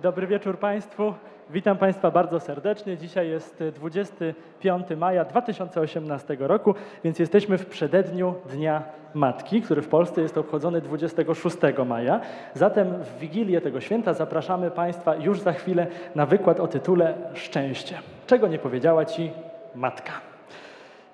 Dobry wieczór Państwu. Witam Państwa bardzo serdecznie. Dzisiaj jest 25 maja 2018 roku, więc jesteśmy w przededniu Dnia Matki, który w Polsce jest obchodzony 26 maja. Zatem w Wigilię tego święta zapraszamy Państwa już za chwilę na wykład o tytule Szczęście. Czego nie powiedziała Ci matka?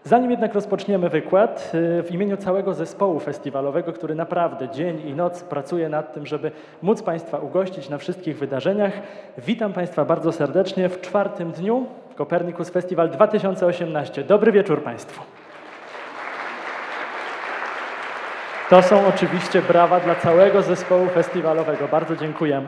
Zanim jednak rozpoczniemy wykład, w imieniu całego zespołu festiwalowego, który naprawdę dzień i noc pracuje nad tym, żeby móc Państwa ugościć na wszystkich wydarzeniach, witam Państwa bardzo serdecznie w czwartym dniu Copernicus Festival 2018. Dobry wieczór Państwu. To są oczywiście brawa dla całego zespołu festiwalowego. Bardzo dziękujemy.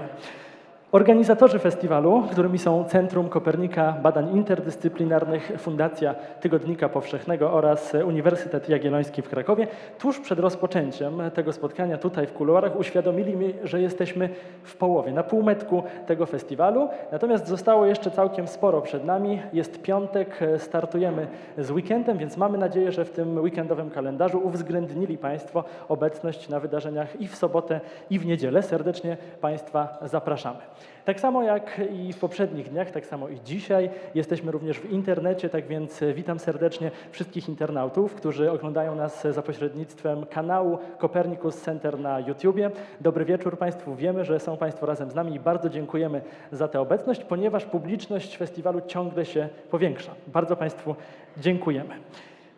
Organizatorzy festiwalu, którymi są Centrum Kopernika Badań Interdyscyplinarnych, Fundacja Tygodnika Powszechnego oraz Uniwersytet Jagielloński w Krakowie, tuż przed rozpoczęciem tego spotkania tutaj w kuluarach uświadomili mi, że jesteśmy w połowie, na półmetku tego festiwalu. Natomiast zostało jeszcze całkiem sporo przed nami. Jest piątek, startujemy z weekendem, więc mamy nadzieję, że w tym weekendowym kalendarzu uwzględnili Państwo obecność na wydarzeniach i w sobotę, i w niedzielę. Serdecznie Państwa zapraszamy. Tak samo jak i w poprzednich dniach, tak samo i dzisiaj jesteśmy również w internecie, tak więc witam serdecznie wszystkich internautów, którzy oglądają nas za pośrednictwem kanału Copernicus Center na YouTubie. Dobry wieczór Państwu. Wiemy, że są Państwo razem z nami i bardzo dziękujemy za tę obecność, ponieważ publiczność festiwalu ciągle się powiększa. Bardzo Państwu dziękujemy.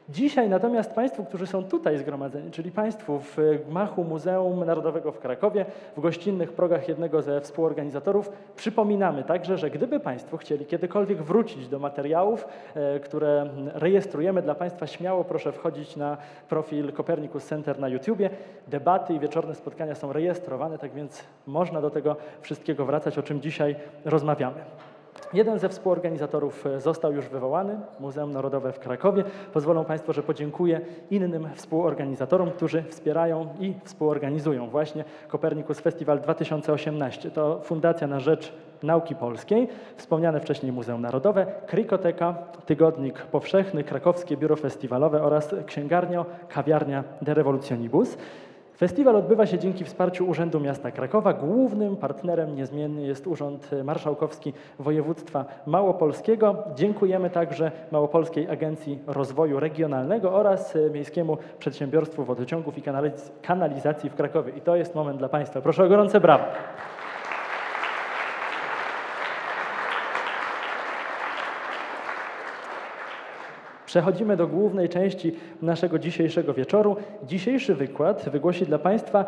Dzisiaj natomiast Państwu, którzy są tutaj zgromadzeni, czyli Państwu w gmachu Muzeum Narodowego w Krakowie, w gościnnych progach jednego ze współorganizatorów, przypominamy także, że gdyby Państwo chcieli kiedykolwiek wrócić do materiałów, które rejestrujemy dla Państwa, śmiało proszę wchodzić na profil Copernicus Center na YouTubie. Debaty i wieczorne spotkania są rejestrowane, tak więc można do tego wszystkiego wracać, o czym dzisiaj rozmawiamy. Jeden ze współorganizatorów został już wywołany, Muzeum Narodowe w Krakowie. Pozwolą Państwo, że podziękuję innym współorganizatorom, którzy wspierają i współorganizują właśnie Copernicus Festival 2018. To Fundacja na Rzecz Nauki Polskiej, wspomniane wcześniej Muzeum Narodowe, Krikoteka, Tygodnik Powszechny, Krakowskie Biuro Festiwalowe oraz księgarnia-kawiarnia De Revolutionibus. Festiwal odbywa się dzięki wsparciu Urzędu Miasta Krakowa. Głównym partnerem niezmiennie jest Urząd Marszałkowski Województwa Małopolskiego. Dziękujemy także Małopolskiej Agencji Rozwoju Regionalnego oraz Miejskiemu Przedsiębiorstwu Wodociągów i Kanalizacji w Krakowie. I to jest moment dla Państwa. Proszę o gorące brawa. Przechodzimy do głównej części naszego dzisiejszego wieczoru. Dzisiejszy wykład wygłosi dla Państwa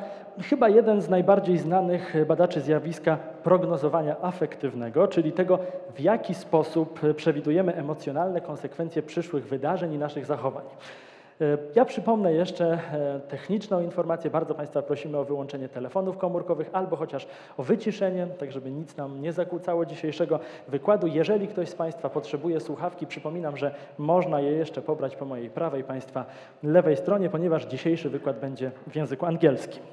chyba jeden z najbardziej znanych badaczy zjawiska prognozowania afektywnego, czyli tego, w jaki sposób przewidujemy emocjonalne konsekwencje przyszłych wydarzeń i naszych zachowań. Ja przypomnę jeszcze techniczną informację. Bardzo Państwa prosimy o wyłączenie telefonów komórkowych albo chociaż o wyciszenie, tak żeby nic nam nie zakłócało dzisiejszego wykładu. Jeżeli ktoś z Państwa potrzebuje słuchawki, przypominam, że można je jeszcze pobrać po mojej prawej, Państwa lewej stronie, ponieważ dzisiejszy wykład będzie w języku angielskim.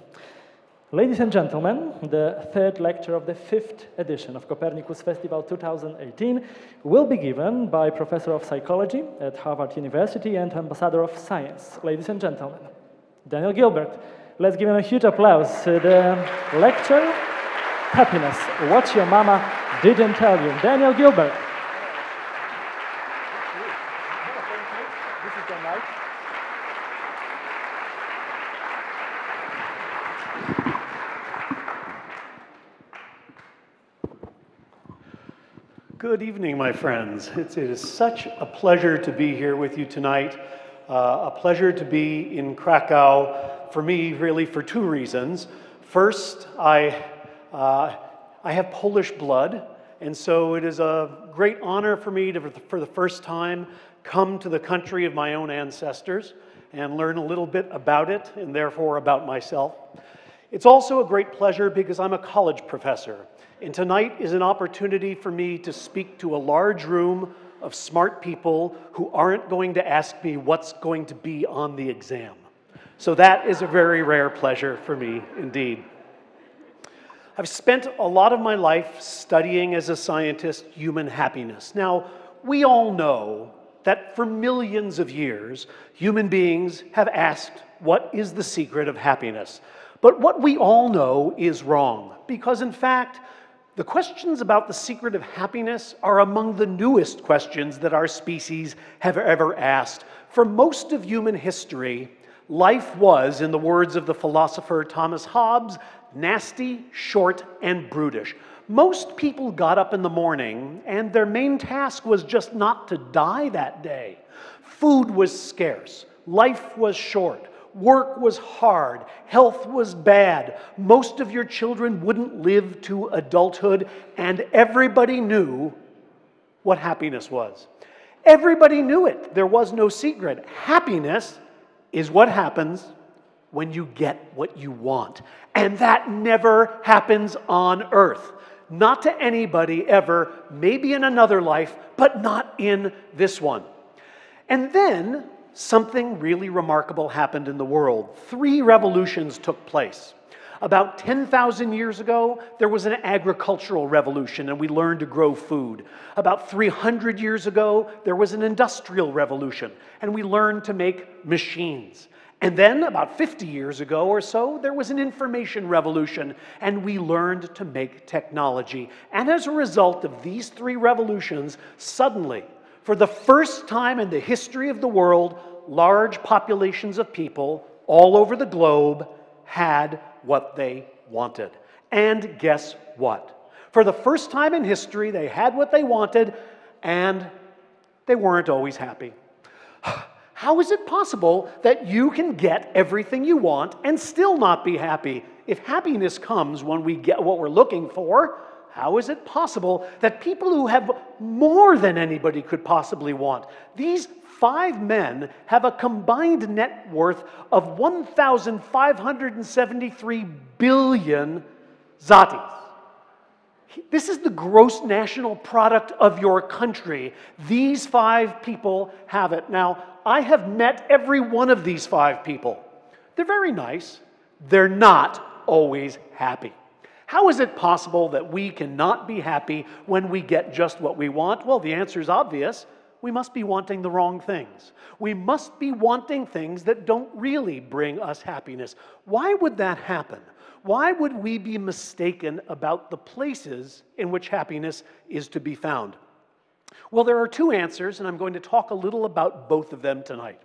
Ladies and gentlemen, the third lecture of the fifth edition of Copernicus Festival 2018 will be given by Professor of Psychology at Harvard University and Ambassador of Science. Ladies and gentlemen, Daniel Gilbert. Let's give him a huge applause. The lecture, Happiness, What Your Mama Didn't Tell You. Daniel Gilbert. This is the mic. Good evening, my friends. It is such a pleasure to be here with you tonight, a pleasure to be in Krakow, for me, really for two reasons. First, I have Polish blood, and so it is a great honor for me to, for the first time, come to the country of my own ancestors and learn a little bit about it, and therefore about myself. It's also a great pleasure because I'm a college professor. And tonight is an opportunity for me to speak to a large room of smart people who aren't going to ask me what's going to be on the exam. So that is a very rare pleasure for me indeed. I've spent a lot of my life studying as a scientist human happiness. Now, we all know that for millions of years, human beings have asked, what is the secret of happiness? But what we all know is wrong, because in fact, The questions about the secret of happiness are among the newest questions that our species have ever asked. For most of human history, life was, in the words of the philosopher Thomas Hobbes, nasty, short, and brutish. Most people got up in the morning, and their main task was just not to die that day. Food was scarce, life was short, work was hard, health was bad, most of your children wouldn't live to adulthood, and everybody knew what happiness was. Everybody knew it. There was no secret. Happiness is what happens when you get what you want. And that never happens on earth. Not to anybody ever, maybe in another life, but not in this one. And then something really remarkable happened in the world. 3 revolutions took place. About 10,000 years ago, there was an agricultural revolution and we learned to grow food. About 300 years ago, there was an industrial revolution and we learned to make machines. And then, about 50 years ago or so, there was an information revolution, and we learned to make technology. And as a result of these 3 revolutions, suddenly, for the first time in the history of the world, large populations of people all over the globe had what they wanted. And guess what? For the first time in history, they had what they wanted, and they weren't always happy. How is it possible that you can get everything you want and still not be happy? If happiness comes when we get what we're looking for, how is it possible that people who have more than anybody could possibly want, these 5 men have a combined net worth of 1,573 billion zlotys. This is the gross national product of your country. These 5 people have it. Now, I have met every one of these 5 people. They're very nice. They're not always happy. How is it possible that we cannot be happy when we get just what we want? Well, the answer is obvious. We must be wanting the wrong things. We must be wanting things that don't really bring us happiness. Why would that happen? Why would we be mistaken about the places in which happiness is to be found? Well, there are 2 answers, and I'm going to talk a little about both of them tonight.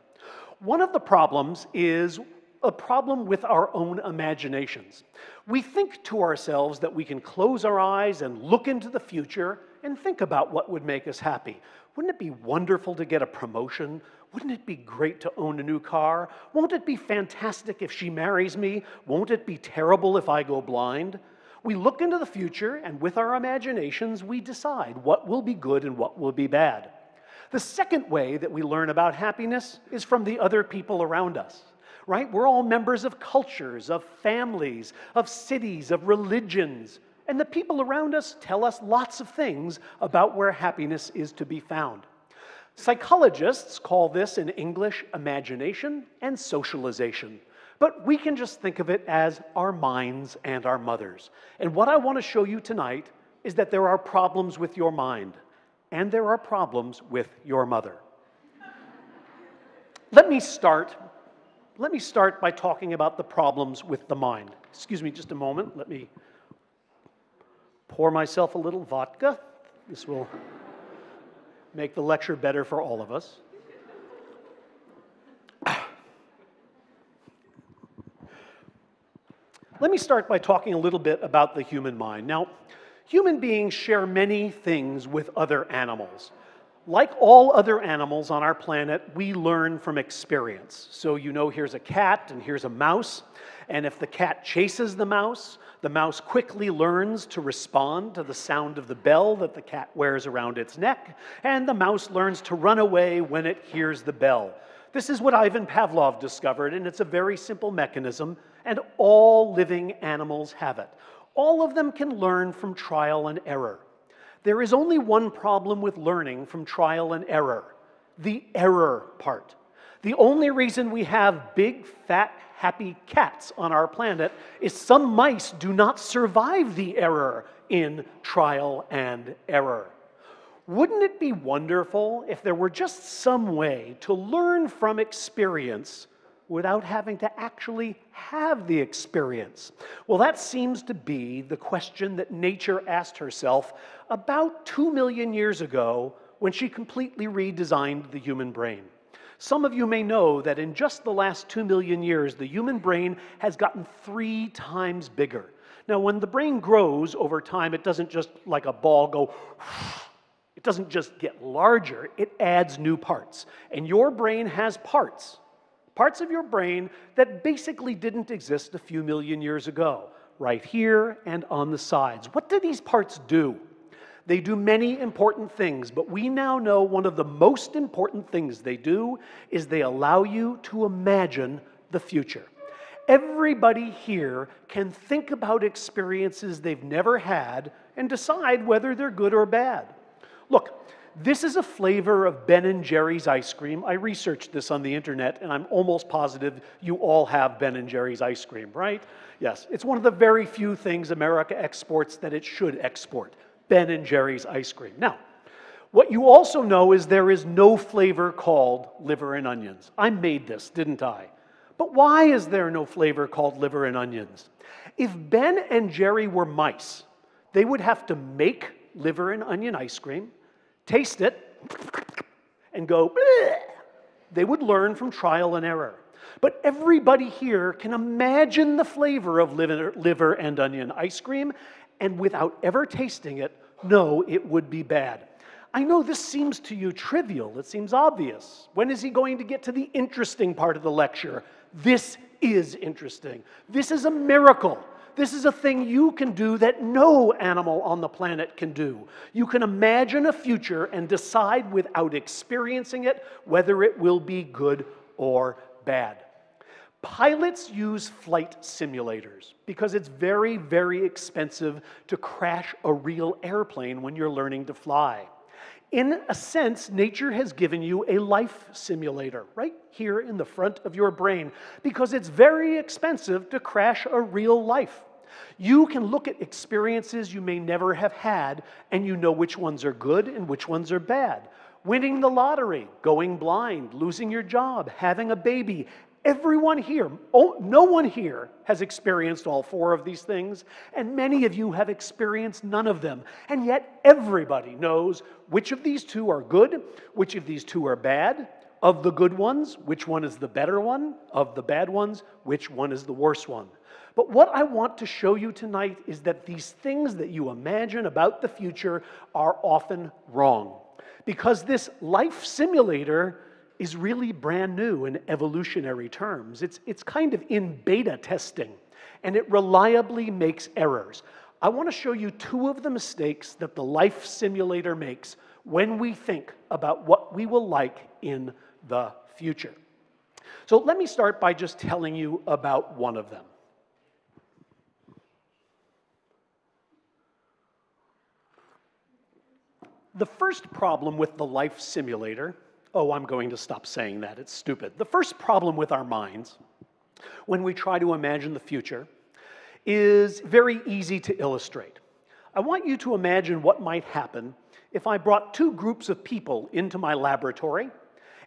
One of the problems is a problem with our own imaginations. We think to ourselves that we can close our eyes and look into the future and think about what would make us happy. Wouldn't it be wonderful to get a promotion? Wouldn't it be great to own a new car? Won't it be fantastic if she marries me? Won't it be terrible if I go blind? We look into the future, and with our imaginations, we decide what will be good and what will be bad. The second way that we learn about happiness is from the other people around us, right? We're all members of cultures, of families, of cities, of religions, and the people around us tell us lots of things about where happiness is to be found. Psychologists call this in English imagination and socialization. But we can just think of it as our minds and our mothers. And what I want to show you tonight is that there are problems with your mind, and there are problems with your mother. Let me start by talking about the problems with the mind. Excuse me just a moment. Let me pour myself a little vodka. This will make the lecture better for all of us. Let me start by talking a little bit about the human mind. Now, human beings share many things with other animals. Like all other animals on our planet, we learn from experience. So you know here's a cat and here's a mouse, and if the cat chases the mouse quickly learns to respond to the sound of the bell that the cat wears around its neck, and the mouse learns to run away when it hears the bell. This is what Ivan Pavlov discovered, and it's a very simple mechanism, and all living animals have it. All of them can learn from trial and error. There is only one problem with learning from trial and error: the error part. The only reason we have big, fat, happy cats on our planet is some mice do not survive the error in trial and error. Wouldn't it be wonderful if there were just some way to learn from experience without having to actually have the experience? Well, that seems to be the question that nature asked herself about 2 million years ago when she completely redesigned the human brain. Some of you may know that in just the last 2 million years, the human brain has gotten 3 times bigger. Now, when the brain grows over time, it doesn't just like a ball go, it doesn't just get larger, it adds new parts. And your brain has parts of your brain that basically didn't exist a few million years ago, right here and on the sides. What do these parts do? They do many important things, but we now know one of the most important things they do is they allow you to imagine the future. Everybody here can think about experiences they've never had and decide whether they're good or bad. Look, this is a flavor of Ben & Jerry's ice cream. I researched this on the internet, and I'm almost positive you all have Ben & Jerry's ice cream, right? Yes, it's one of the very few things America exports that it should export. Ben & Jerry's ice cream. Now, what you also know is there is no flavor called liver and onions. I made this, didn't I? But why is there no flavor called liver and onions? If Ben and Jerry were mice, they would have to make liver and onion ice cream, taste it, and go, bleh. They would learn from trial and error. But everybody here can imagine the flavor of liver and onion ice cream, and without ever tasting it, know it would be bad. I know this seems to you trivial. It seems obvious. When is he going to get to the interesting part of the lecture? This is interesting. This is a miracle. This is a thing you can do that no animal on the planet can do. You can imagine a future and decide without experiencing it whether it will be good or bad. Pilots use flight simulators because it's very, very expensive to crash a real airplane when you're learning to fly. In a sense, nature has given you a life simulator right here in the front of your brain because it's very expensive to crash a real life. You can look at experiences you may never have had and you know which ones are good and which ones are bad. Winning the lottery, going blind, losing your job, having a baby. Everyone here, no one here has experienced all 4 of these things, and many of you have experienced none of them. And yet everybody knows which of these 2 are good, which of these 2 are bad. Of the good ones, which one is the better one? Of the bad ones, which one is the worse one? But what I want to show you tonight is that these things that you imagine about the future are often wrong. Because this life simulator is really brand new in evolutionary terms. It's kind of in beta testing, and it reliably makes errors. I want to show you 2 of the mistakes that the life simulator makes when we think about what we will like in the future. So let me start by just telling you about one of them. The first problem with the life simulator, oh, I'm going to stop saying that, it's stupid. The first problem with our minds when we try to imagine the future is very easy to illustrate. I want you to imagine what might happen if I brought 2 groups of people into my laboratory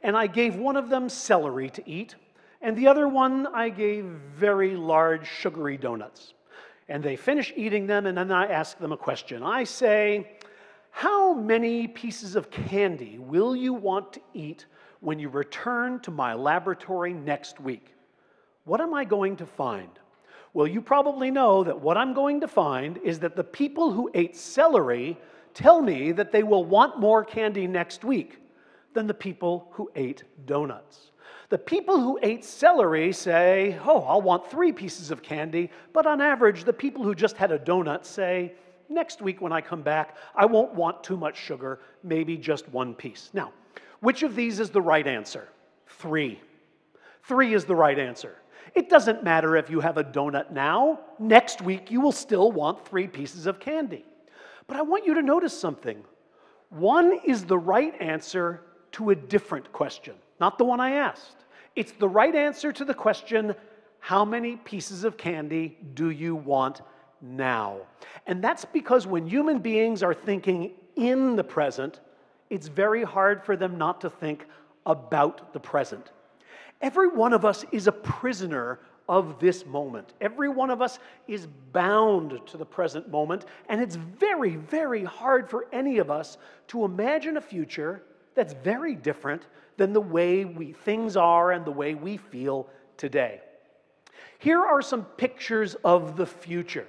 and I gave one of them celery to eat and the other one I gave very large sugary donuts. And they finish eating them and then I ask them a question. I say, how many pieces of candy will you want to eat when you return to my laboratory next week? What am I going to find? Well, you probably know that what I'm going to find is that the people who ate celery tell me that they will want more candy next week than the people who ate donuts. The people who ate celery say, oh, I'll want 3 pieces of candy, but on average, the people who just had a donut say, next week when I come back, I won't want too much sugar, maybe just 1 piece. Now, which of these is the right answer? 3. 3 is the right answer. It doesn't matter if you have a donut now. Next week, you will still want 3 pieces of candy. But I want you to notice something. 1 is the right answer to a different question, not the one I asked. It's the right answer to the question, how many pieces of candy do you want now? And that's because when human beings are thinking in the present, it's very hard for them not to think about the present. Every one of us is a prisoner of this moment. Every one of us is bound to the present moment, and it's very, very hard for any of us to imagine a future that's very different than the way things are and the way we feel today. Here are some pictures of the future.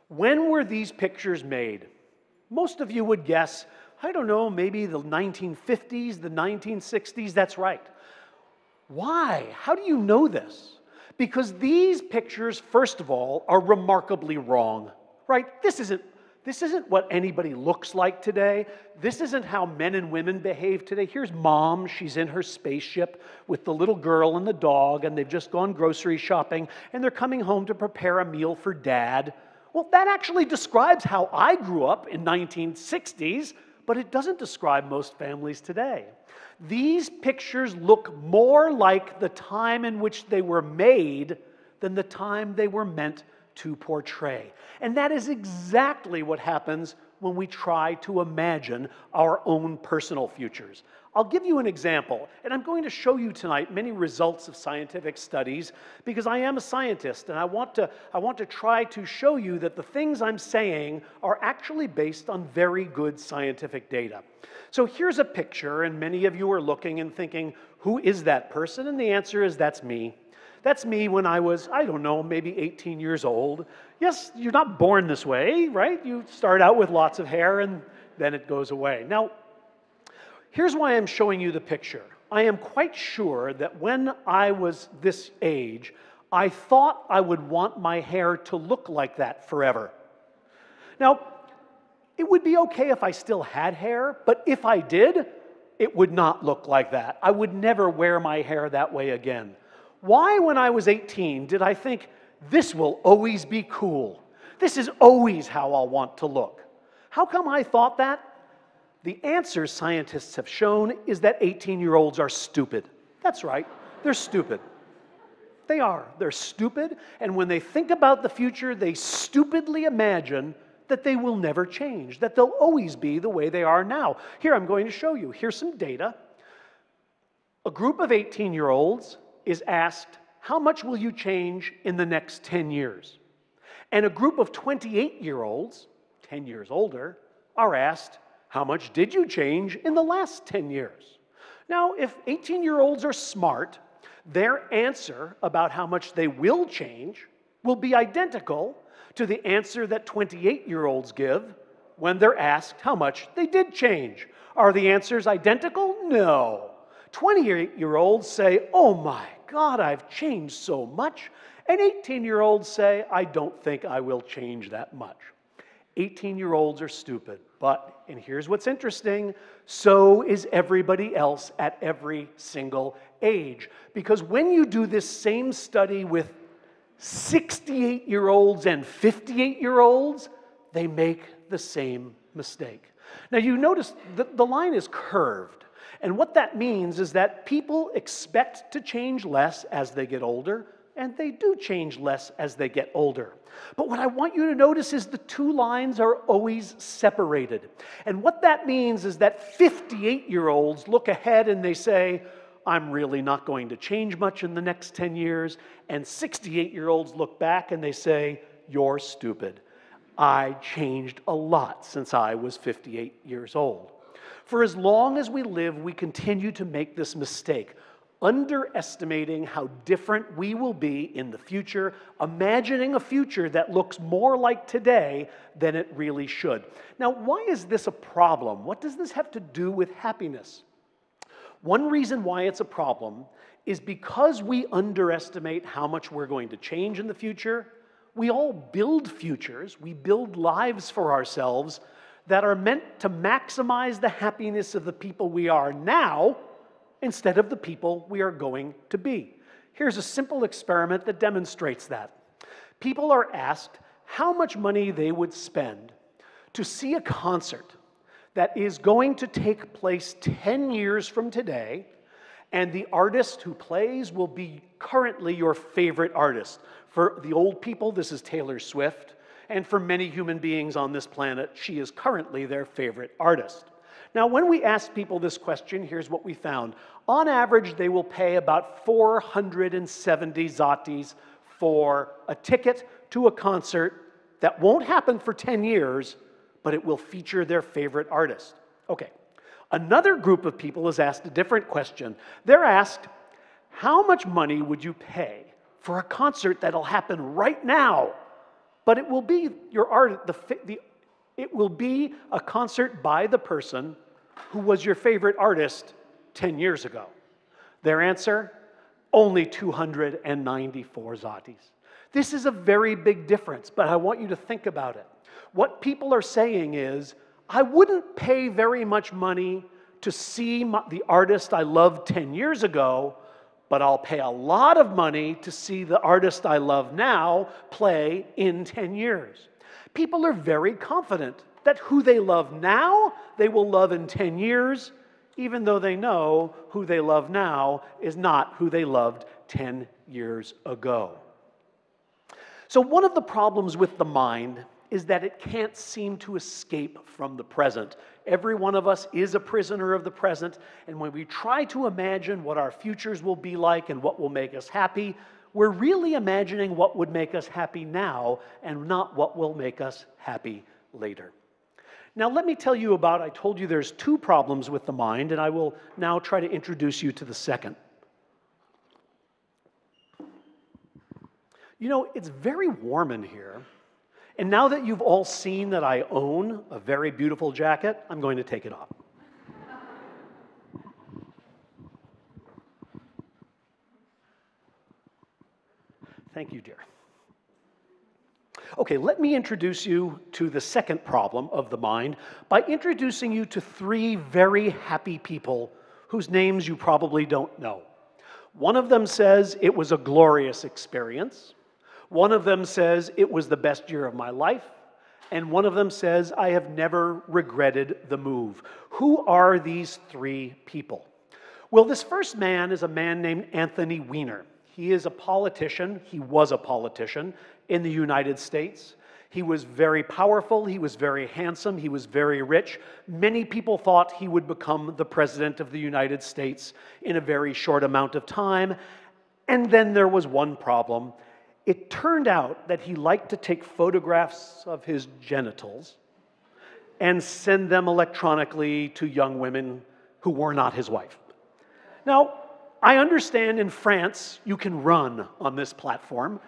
When were these pictures made? Most of you would guess, I don't know, maybe the 1950s, the 1960s. That's right. Why? How do you know this? Because these pictures, first of all, are remarkably wrong, right? This isn't what anybody looks like today. This isn't how men and women behave today. Here's Mom. She's in her spaceship with the little girl and the dog, and they've just gone grocery shopping, and they're coming home to prepare a meal for Dad. Well, that actually describes how I grew up in 1960s, but it doesn't describe most families today. These pictures look more like the time in which they were made than the time they were meant to portray. And that is exactly what happens when we try to imagine our own personal futures. I'll give you an example, and I'm going to show you tonight many results of scientific studies because I am a scientist, and I want to try to show you that the things I'm saying are actually based on very good scientific data. So here's a picture, and many of you are looking and thinking, who is that person? And the answer is, that's me. That's me when I was, I don't know, maybe 18 years old. Yes, you're not born this way, right? You start out with lots of hair and then it goes away. Now, here's why I'm showing you the picture. I am quite sure that when I was this age, I thought I would want my hair to look like that forever. Now, it would be okay if I still had hair, but if I did, it would not look like that. I would never wear my hair that way again. Why, when I was 18, did I think, this will always be cool? This is always how I'll want to look. How come I thought that? The answer scientists have shown is that 18-year-olds are stupid. That's right, they're stupid. They are. They're stupid, and when they think about the future, they stupidly imagine that they will never change, that they'll always be the way they are now. Here, I'm going to show you. Here's some data. A group of 18-year-olds is asked, how much will you change in the next 10 years? And a group of 28-year-olds, 10 years older, are asked, how much did you change in the last 10 years? Now, if 18-year-olds are smart, their answer about how much they will change will be identical to the answer that 28-year-olds give when they're asked how much they did change. Are the answers identical? No. 28-year-olds say, oh my God, I've changed so much. And 18-year-olds say, I don't think I will change that much. 18-year-olds are stupid. But, and here's what's interesting, so is everybody else at every single age. Because when you do this same study with 68-year-olds and 58-year-olds, they make the same mistake. Now you notice that the line is curved. And what that means is that people expect to change less as they get older, and they do change less as they get older. But what I want you to notice is the two lines are always separated. And what that means is that 58-year-olds look ahead and they say, I'm really not going to change much in the next 10 years. And 68-year-olds look back and they say, you're stupid. I changed a lot since I was 58 years old. For as long as we live, we continue to make this mistake, underestimating how different we will be in the future, imagining a future that looks more like today than it really should. Now, why is this a problem? What does this have to do with happiness? One reason why it's a problem is because we underestimate how much we're going to change in the future. We all build futures, we build lives for ourselves that are meant to maximize the happiness of the people we are now instead of the people we are going to be. Here's a simple experiment that demonstrates that. People are asked how much money they would spend to see a concert that is going to take place 10 years from today, and the artist who plays will be currently your favorite artist. For the old people, this is Taylor Swift. And for many human beings on this planet, she is currently their favorite artist. Now, when we asked people this question, here's what we found. On average, they will pay about 470 zlotys for a ticket to a concert that won't happen for 10 years, but it will feature their favorite artist. Okay. Another group of people is asked a different question. They're asked, how much money would you pay for a concert that'll happen right now, but it will be your art, it will be a concert by the person who was your favorite artist 10 years ago? Their answer, only 294 zlotys. This is a very big difference, but I want you to think about it. What people are saying is, I wouldn't pay very much money to see the artist I loved 10 years ago, but I'll pay a lot of money to see the artist I love now play in 10 years. People are very confident that who they love now, they will love in 10 years, even though they know who they love now is not who they loved 10 years ago. So one of the problems with the mind is that it can't seem to escape from the present. Every one of us is a prisoner of the present, and when we try to imagine what our futures will be like and what will make us happy, we're really imagining what would make us happy now and not what will make us happy later. Now let me tell you about, I told you there's two problems with the mind, and I will now try to introduce you to the second. You know, it's very warm in here. And now that you've all seen that I own a very beautiful jacket, I'm going to take it off. Thank you, dear. Okay, let me introduce you to the second problem of the mind by introducing you to three very happy people whose names you probably don't know. One of them says it was a glorious experience. One of them says it was the best year of my life, and one of them says I have never regretted the move. Who are these three people? Well, this first man is a man named Anthony Weiner. He is a politician. He was a politician in the United States. He was very powerful. He was very handsome. He was very rich. Many people thought he would become the president of the United States in a very short amount of time. And then there was one problem. It turned out that he liked to take photographs of his genitals and send them electronically to young women who were not his wife. Now, I understand in France you can run on this platform,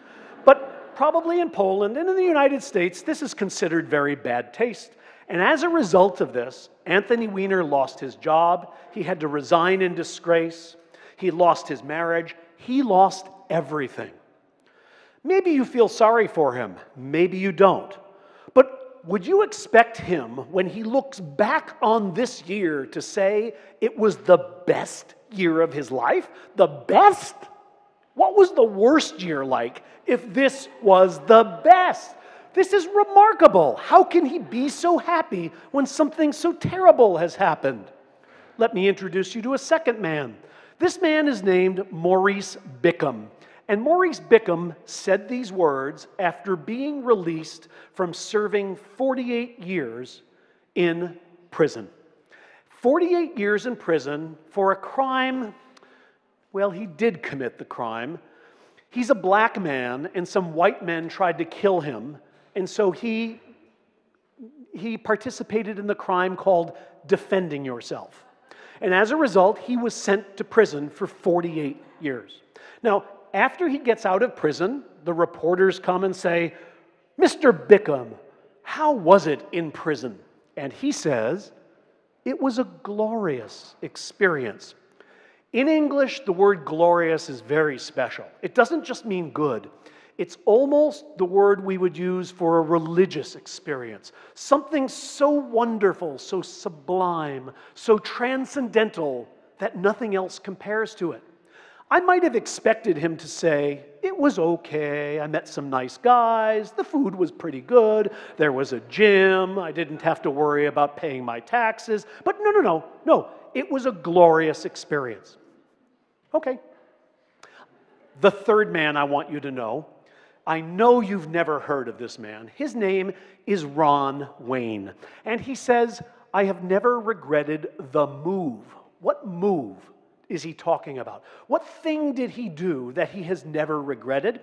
but probably in Poland and in the United States, this is considered very bad taste. And as a result of this, Anthony Weiner lost his job. He had to resign in disgrace. He lost his marriage. He lost everything. Maybe you feel sorry for him, maybe you don't. But would you expect him, when he looks back on this year, to say it was the best year of his life? The best? What was the worst year like if this was the best? This is remarkable. How can he be so happy when something so terrible has happened? Let me introduce you to a second man. This man is named Maurice Bickham. And Maurice Bickham said these words after being released from serving 48 years in prison. 48 years in prison for a crime, well, he did commit the crime. He's a black man, and some white men tried to kill him, and so he participated in the crime called defending yourself. And as a result, he was sent to prison for 48 years. Now, after he gets out of prison, the reporters come and say, "Mr. Bickham, how was it in prison?" And he says, "It was a glorious experience." In English, the word glorious is very special. It doesn't just mean good. It's almost the word we would use for a religious experience. Something so wonderful, so sublime, so transcendental that nothing else compares to it. I might have expected him to say, "It was okay, I met some nice guys, the food was pretty good, there was a gym, I didn't have to worry about paying my taxes." But no, it was a glorious experience. Okay. The third man I want you to know, I know you've never heard of this man. His name is Ron Wayne. And he says, I have never regretted the move. What move is he talking about? What thing did he do that he has never regretted?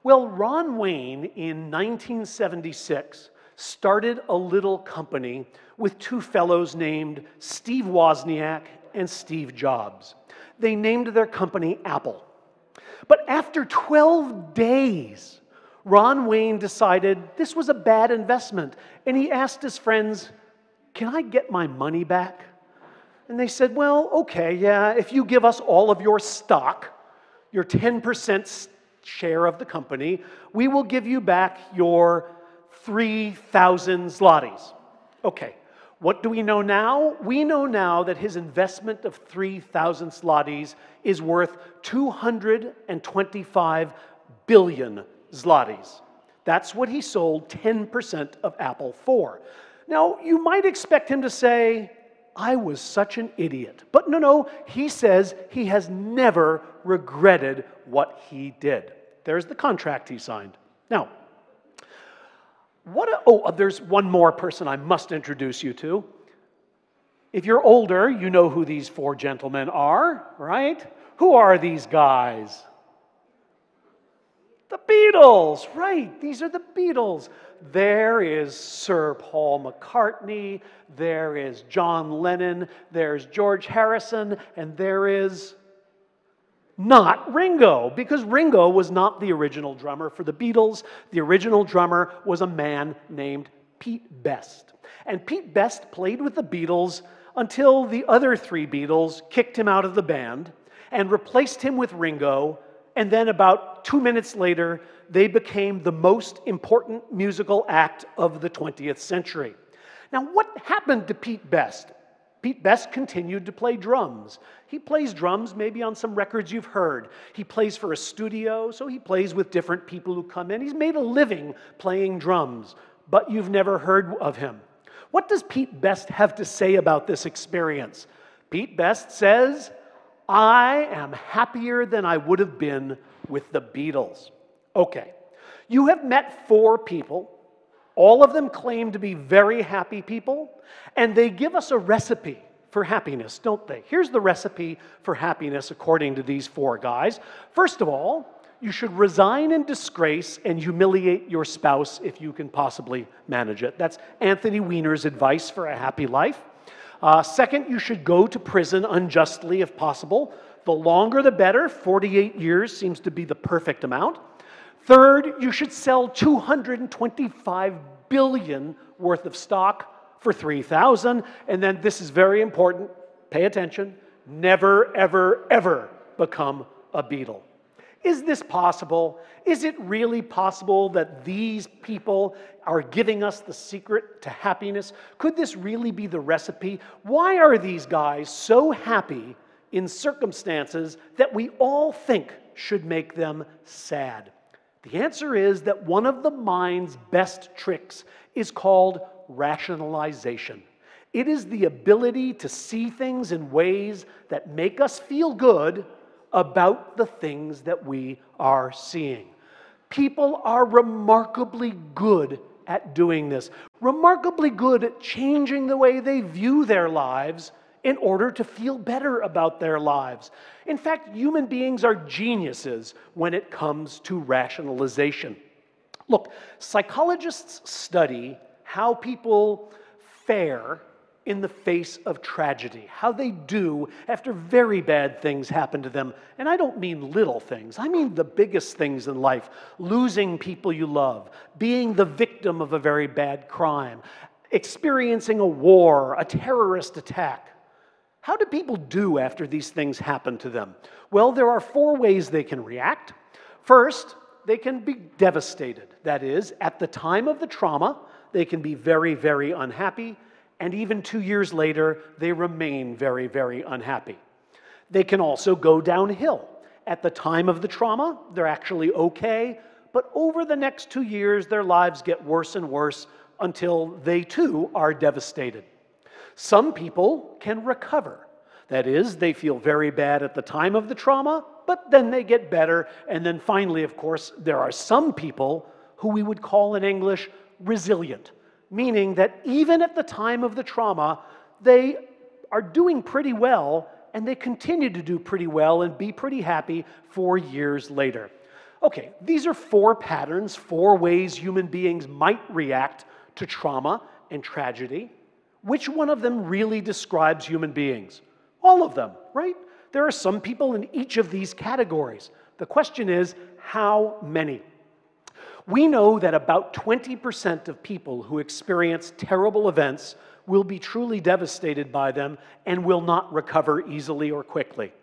Well, Ron Wayne in 1976 started a little company with two fellows named Steve Wozniak and Steve Jobs. They named their company Apple. But after 12 days, Ron Wayne decided this was a bad investment, and he asked his friends, "Can I get my money back?" And they said, "Well, okay, yeah, if you give us all of your stock, your 10% share of the company, we will give you back your 3,000 zlotys." Okay, what do we know now? We know now that his investment of 3,000 zlotys is worth 225 billion zlotys. That's what he sold 10% of Apple for. Now, you might expect him to say, "I was such an idiot." But no, he says he has never regretted what he did. There's the contract he signed. Now, there's one more person I must introduce you to. If you're older, you know who these four gentlemen are, right? Who are these guys? The Beatles, right? These are the Beatles. There is Sir Paul McCartney, there is John Lennon, there's George Harrison, and there is not Ringo, because Ringo was not the original drummer for the Beatles. The original drummer was a man named Pete Best. And Pete Best played with the Beatles until the other three Beatles kicked him out of the band and replaced him with Ringo. And then about 2 minutes later, they became the most important musical act of the 20th century. Now, what happened to Pete Best? Pete Best continued to play drums. He plays drums maybe on some records you've heard. He plays for a studio, so he plays with different people who come in. He's made a living playing drums, but you've never heard of him. What does Pete Best have to say about this experience? Pete Best says, "I am happier than I would have been with the Beatles." Okay, you have met four people. All of them claim to be very happy people, and they give us a recipe for happiness, don't they? Here's the recipe for happiness according to these four guys. First of all, you should resign in disgrace and humiliate your spouse if you can possibly manage it. That's Anthony Weiner's advice for a happy life. Second, you should go to prison unjustly if possible. The longer the better. 48 years seems to be the perfect amount. Third, you should sell 225 billion worth of stock for 3,000. And then this is very important. Pay attention. Never, ever, ever become a Beatle. Is this possible? Is it really possible that these people are giving us the secret to happiness? Could this really be the recipe? Why are these guys so happy in circumstances that we all think should make them sad? The answer is that one of the mind's best tricks is called rationalization. It is the ability to see things in ways that make us feel good about the things that we are seeing. People are remarkably good at doing this, remarkably good at changing the way they view their lives in order to feel better about their lives. In fact, human beings are geniuses when it comes to rationalization. Look, psychologists study how people fare in the face of tragedy, how they do after very bad things happen to them. And I don't mean little things, I mean the biggest things in life. Losing people you love, being the victim of a very bad crime, experiencing a war, a terrorist attack. How do people do after these things happen to them? Well, there are four ways they can react. First, they can be devastated. That is, at the time of the trauma, they can be very, very unhappy. And even 2 years later, they remain very, very unhappy. They can also go downhill. At the time of the trauma, they're actually okay, but over the next 2 years, their lives get worse and worse until they too are devastated. Some people can recover. That is, they feel very bad at the time of the trauma, but then they get better. And then finally, of course, there are some people who we would call in English resilient. meaning that even at the time of the trauma, they are doing pretty well, and they continue to do pretty well and be pretty happy 4 years later. Okay, these are 4 patterns, 4 ways human beings might react to trauma and tragedy. Which one of them really describes human beings? All of them, right? There are some people in each of these categories. The question is, how many? We know that about 20% of people who experience terrible events will be truly devastated by them and will not recover easily or quickly.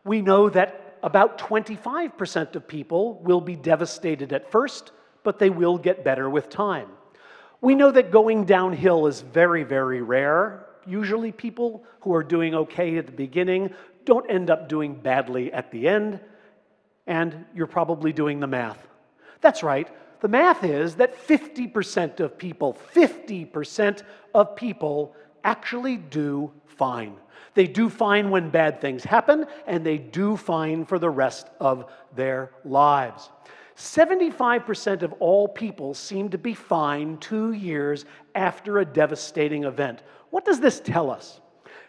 We know that about 25% of people will be devastated at first, but they will get better with time. We know that going downhill is very, very rare. Usually people who are doing okay at the beginning don't end up doing badly at the end, and you're probably doing the math. That's right. The math is that 50% of people actually do fine. They do fine when bad things happen, and they do fine for the rest of their lives. 75% of all people seem to be fine 2 years after a devastating event. What does this tell us?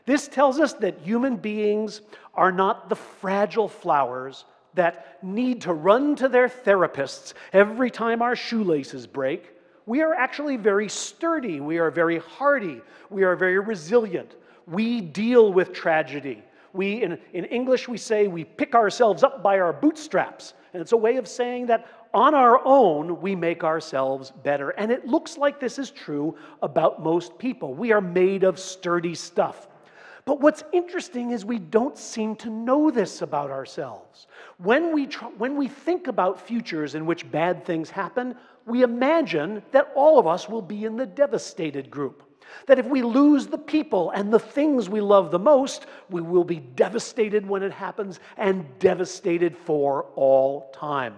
This tells us that human beings are not the fragile flowers that need to run to their therapists every time our shoelaces break. We are actually very sturdy. We are very hardy. We are very resilient. We deal with tragedy. In English, we say we pick ourselves up by our bootstraps. And it's a way of saying that on our own, we make ourselves better. And it looks like this is true about most people. We are made of sturdy stuff. But what's interesting is we don't seem to know this about ourselves. When we think about futures in which bad things happen, we imagine that all of us will be in the devastated group. That if we lose the people and the things we love the most, we will be devastated when it happens and devastated for all time.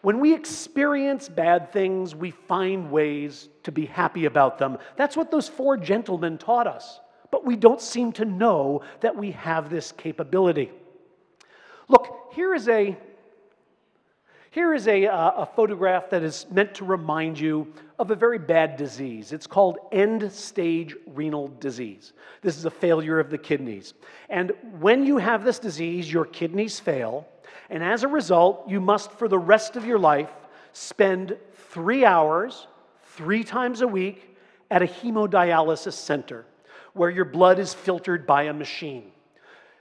When we experience bad things, we find ways to be happy about them. That's what those 4 gentlemen taught us. But we don't seem to know that we have this capability. Look, here is a photograph that is meant to remind you of a very bad disease. It's called end-stage renal disease. This is a failure of the kidneys. And when you have this disease, your kidneys fail, and as a result, you must, for the rest of your life, spend 3 hours, 3 times a week, at a hemodialysis center, where your blood is filtered by a machine.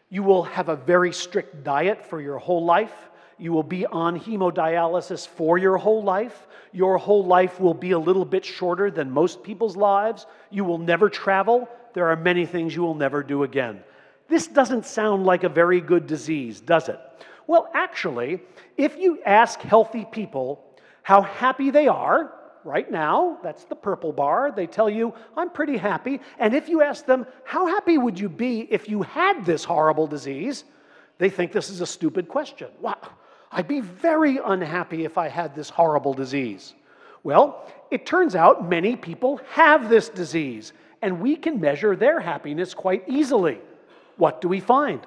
You will have a very strict diet for your whole life. You will be on hemodialysis for your whole life. Your whole life will be a little bit shorter than most people's lives. You will never travel. There are many things you will never do again. This doesn't sound like a very good disease, does it? Well, actually, if you ask healthy people how happy they are, right now, that's the purple bar, they tell you, I'm pretty happy. And if you ask them, how happy would you be if you had this horrible disease? They think this is a stupid question. Wow, I'd be very unhappy if I had this horrible disease. Well, it turns out many people have this disease, and we can measure their happiness quite easily. What do we find?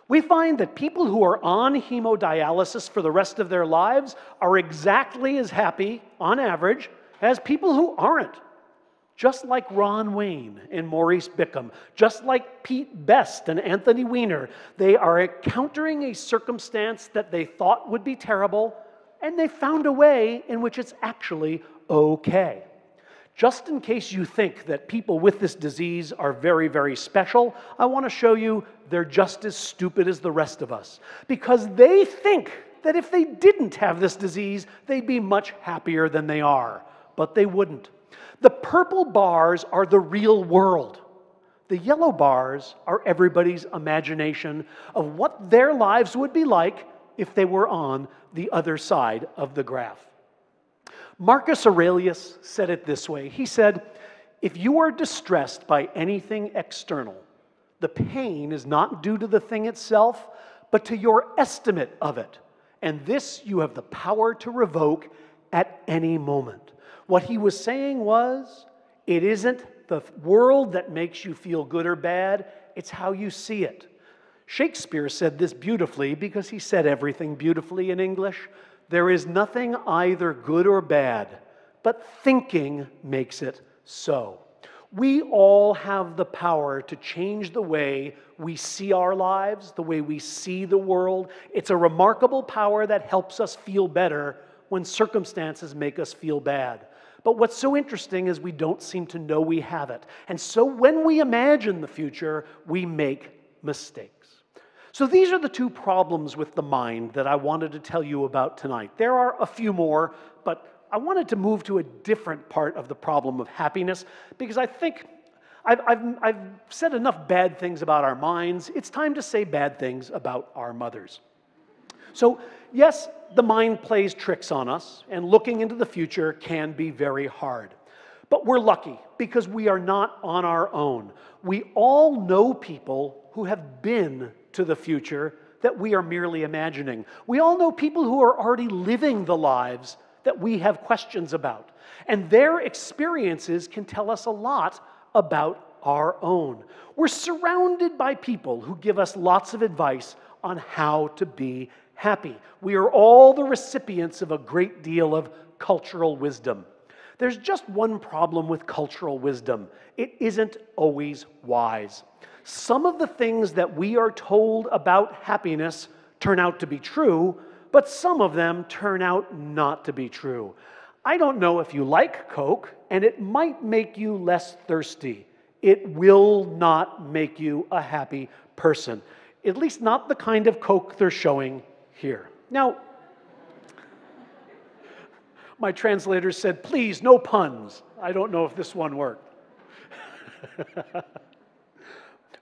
We find that people who are on hemodialysis for the rest of their lives are exactly as happy, on average, as people who aren't. Just like Ron Wayne and Maurice Bickham, just like Pete Best and Anthony Weiner, they are encountering a circumstance that they thought would be terrible, and they found a way in which it's actually okay. Just in case you think that people with this disease are very, very special, I want to show you they're just as stupid as the rest of us. Because they think that if they didn't have this disease, they'd be much happier than they are. But they wouldn't. The purple bars are the real world. The yellow bars are everybody's imagination of what their lives would be like if they were on the other side of the graph. Marcus Aurelius said it this way. He said, if you are distressed by anything external, the pain is not due to the thing itself, but to your estimate of it. And this you have the power to revoke at any moment. What he was saying was, it isn't the world that makes you feel good or bad, it's how you see it. Shakespeare said this beautifully because he said everything beautifully in English. There is nothing either good or bad, but thinking makes it so. We all have the power to change the way we see our lives, the way we see the world. It's a remarkable power that helps us feel better when circumstances make us feel bad. But what's so interesting is we don't seem to know we have it. And so when we imagine the future, we make mistakes. So these are the two problems with the mind that I wanted to tell you about tonight. There are a few more, but I wanted to move to a different part of the problem of happiness because I think I've said enough bad things about our minds. It's time to say bad things about our mothers. So yes, the mind plays tricks on us, and looking into the future can be very hard. But we're lucky because we are not on our own. We all know people who have been to the future that we are merely imagining. We all know people who are already living the lives that we have questions about. And their experiences can tell us a lot about our own. We're surrounded by people who give us lots of advice on how to be happy. We are all the recipients of a great deal of cultural wisdom. There's just one problem with cultural wisdom. It isn't always wise. Some of the things that we are told about happiness turn out to be true, but some of them turn out not to be true. I don't know if you like Coke, and it might make you less thirsty. It will not make you a happy person. At least not the kind of Coke they're showing here. Now, my translator said, please, no puns. I don't know if this one worked.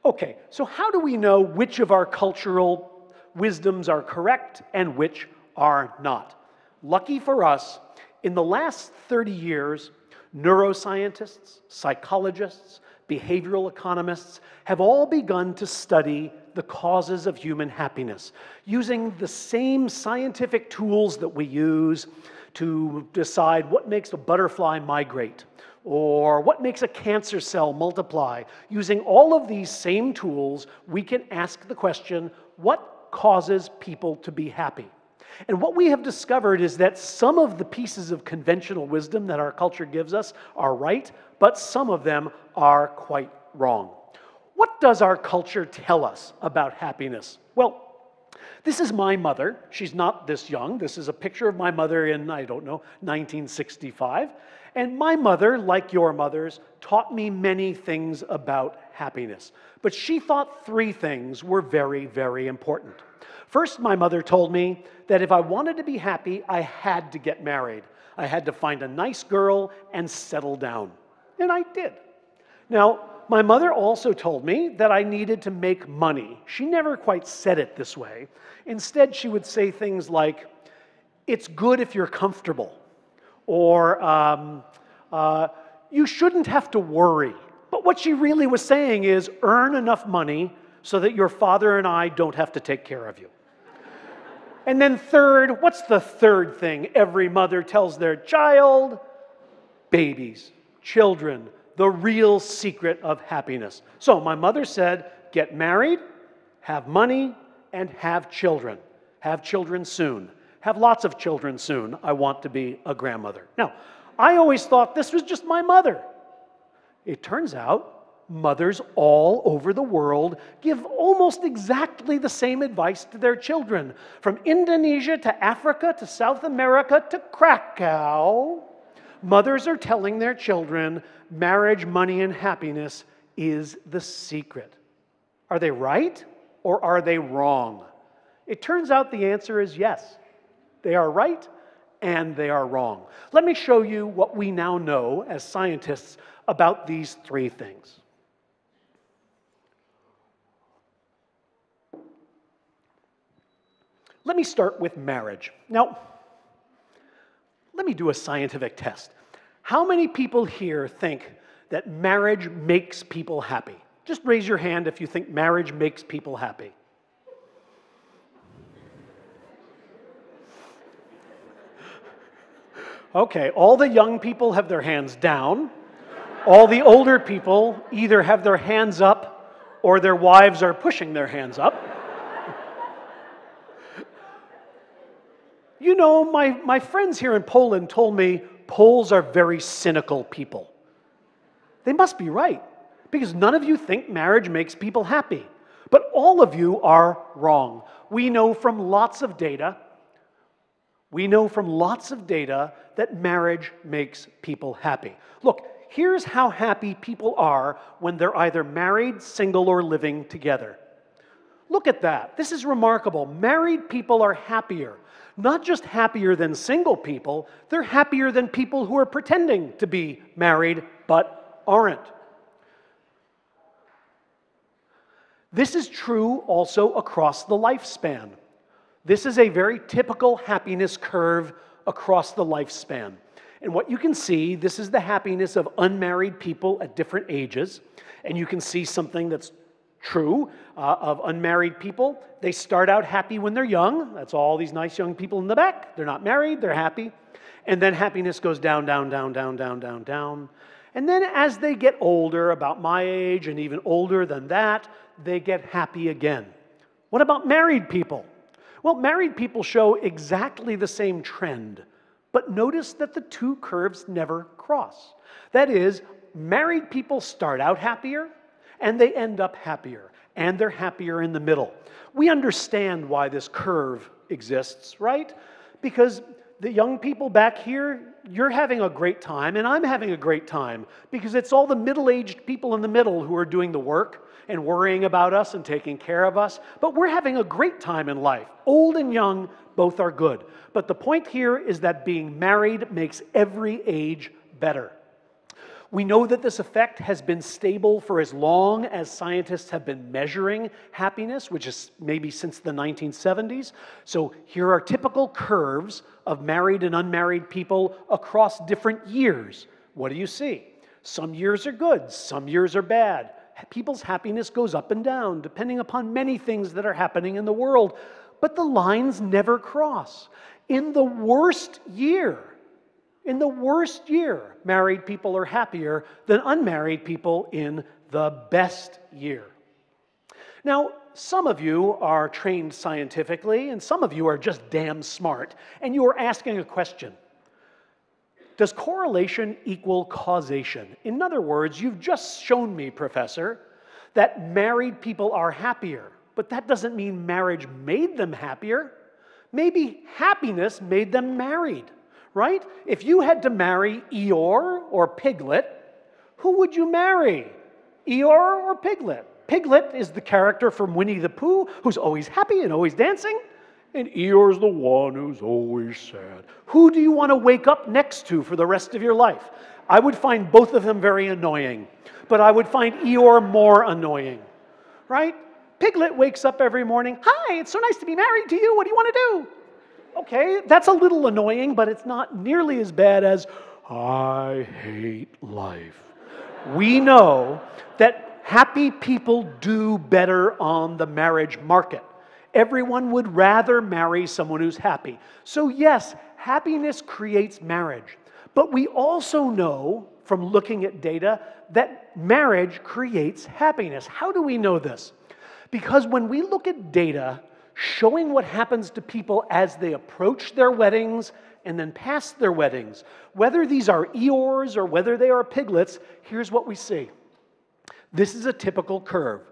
Okay, so how do we know which of our cultural wisdoms are correct and which are not? Lucky for us, in the last 30 years, neuroscientists, psychologists, behavioral economists have all begun to study the causes of human happiness, using the same scientific tools that we use to decide what makes a butterfly migrate, or what makes a cancer cell multiply. Using all of these same tools, we can ask the question, what causes people to be happy? And what we have discovered is that some of the pieces of conventional wisdom that our culture gives us are right, but some of them are quite wrong. What does our culture tell us about happiness? Well, this is my mother. She's not this young. This is a picture of my mother in, 1965. And my mother, like your mothers, taught me many things about happiness. But she thought three things were very, very important. First, my mother told me that if I wanted to be happy, I had to get married. I had to find a nice girl and settle down. And I did. Now, my mother also told me that I needed to make money. She never quite said it this way. Instead, she would say things like, it's good if you're comfortable, or you shouldn't have to worry. But what she really was saying is, earn enough money so that your father and I don't have to take care of you. And then third, what's the third thing every mother tells their child? Babies, children, the real secret of happiness. So my mother said, get married, have money, and have children. Have children soon. Have lots of children soon. I want to be a grandmother. Now, I always thought this was just my mother. It turns out mothers all over the world give almost exactly the same advice to their children. From Indonesia to Africa to South America to Krakow, mothers are telling their children marriage, money, and happiness is the secret. Are they right or are they wrong? It turns out the answer is yes. They are right and they are wrong. Let me show you what we now know as scientists about these three things. Let me start with marriage. Now, let me do a scientific test. How many people here think that marriage makes people happy? Just raise your hand if you think marriage makes people happy. Okay, all the young people have their hands down. All the older people either have their hands up or their wives are pushing their hands up. You know, my friends here in Poland told me Poles are very cynical people. They must be right, because none of you think marriage makes people happy. But all of you are wrong. We know from lots of data that marriage makes people happy. Look, here's how happy people are when they're either married, single, or living together. Look at that. This is remarkable. Married people are happier. Not just happier than single people, they're happier than people who are pretending to be married but aren't. This is true also across the lifespan. This is a very typical happiness curve across the lifespan. And what you can see, this is the happiness of unmarried people at different ages. And you can see something that's true of unmarried people. They start out happy when they're young. That's all these nice young people in the back. They're not married, they're happy. And then happiness goes down, down, down, down, down, down, down. And then as they get older, about my age and even older than that, they get happy again. What about married people? Well, married people show exactly the same trend, but notice that the two curves never cross. That is, married people start out happier, and they end up happier, and they're happier in the middle. We understand why this curve exists, right? Because the young people back here, you're having a great time, and I'm having a great time, because it's all the middle-aged people in the middle who are doing the work and worrying about us and taking care of us. But we're having a great time in life. Old and young, both are good. But the point here is that being married makes every age better. We know that this effect has been stable for as long as scientists have been measuring happiness, which is maybe since the 1970s. So here are typical curves of married and unmarried people across different years. What do you see? Some years are good, some years are bad. People's happiness goes up and down, depending upon many things that are happening in the world. But the lines never cross. In the worst year, married people are happier than unmarried people in the best year. Now, some of you are trained scientifically, and some of you are just damn smart, and you are asking a question. Does correlation equal causation? In other words, you've just shown me, Professor, that married people are happier, but that doesn't mean marriage made them happier. Maybe happiness made them married. Right? If you had to marry Eeyore or Piglet, who would you marry? Eeyore or Piglet? Piglet is the character from Winnie the Pooh who's always happy and always dancing, and Eeyore's the one who's always sad. Who do you want to wake up next to for the rest of your life? I would find both of them very annoying, but I would find Eeyore more annoying, right? Piglet wakes up every morning, "Hi, it's so nice to be married to you. What do you want to do?" Okay, that's a little annoying, but it's not nearly as bad as, "I hate life." We know that happy people do better on the marriage market. Everyone would rather marry someone who's happy. So yes, happiness creates marriage. But we also know from looking at data that marriage creates happiness. How do we know this? Because when we look at data showing what happens to people as they approach their weddings and then past their weddings, whether these are Eeyores or whether they are Piglets, here's what we see. This is a typical curve.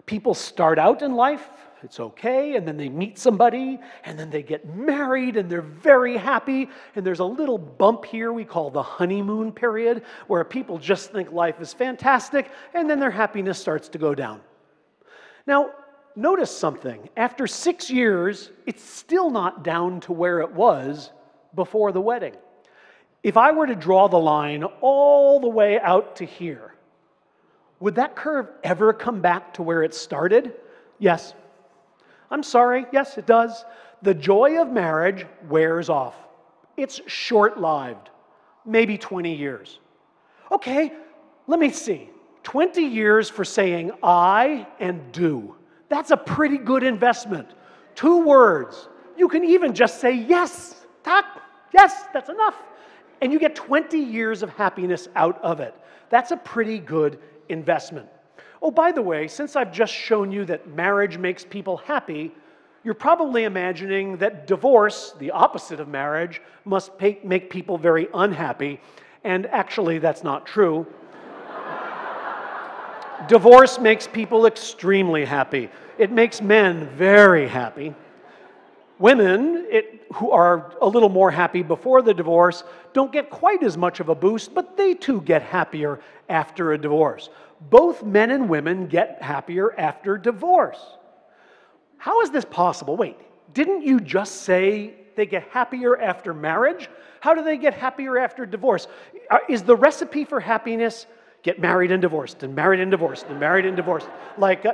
People start out in life, it's okay, and then they meet somebody, and then they get married, and they're very happy, and there's a little bump here we call the honeymoon period, where people just think life is fantastic, and then their happiness starts to go down. Now, notice something. After 6 years, it's still not down to where it was before the wedding. If I were to draw the line all the way out to here, would that curve ever come back to where it started? Yes. I'm sorry, yes, it does. The joy of marriage wears off. It's short-lived, maybe 20 years. Okay, let me see. 20 years for saying I and do. That's a pretty good investment. 2 words. You can even just say yes, tak, yes, that's enough. And you get 20 years of happiness out of it. That's a pretty good investment. Oh, by the way, since I've just shown you that marriage makes people happy, You're probably imagining that divorce, the opposite of marriage, must make people very unhappy, and actually that's not true. Divorce makes people extremely happy. It makes men very happy. Women, who are a little more happy before the divorce, don't get quite as much of a boost, but they too get happier after a divorce. Both men and women get happier after divorce. How is this possible? Wait, didn't you just say they get happier after marriage? How do they get happier after divorce? Is the recipe for happiness get married and divorced, and married and divorced, and married and divorced?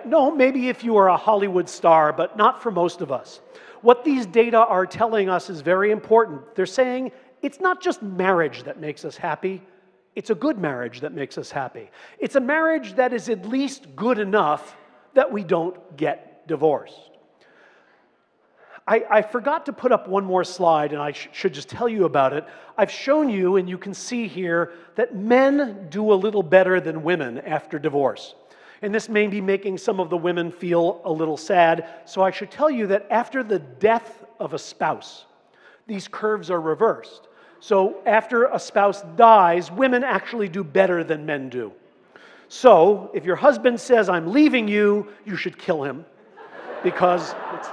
No, maybe if you are a Hollywood star, but not for most of us. What these data are telling us is very important. They're saying it's not just marriage that makes us happy, it's a good marriage that makes us happy. It's a marriage that is at least good enough that we don't get divorced. I forgot to put up one more slide, and I should just tell you about it. I've shown you, and you can see here, that men do a little better than women after divorce. And this may be making some of the women feel a little sad, so I should tell you that after the death of a spouse, these curves are reversed. So after a spouse dies, women actually do better than men do. So if your husband says, "I'm leaving you," you should kill him, because it's...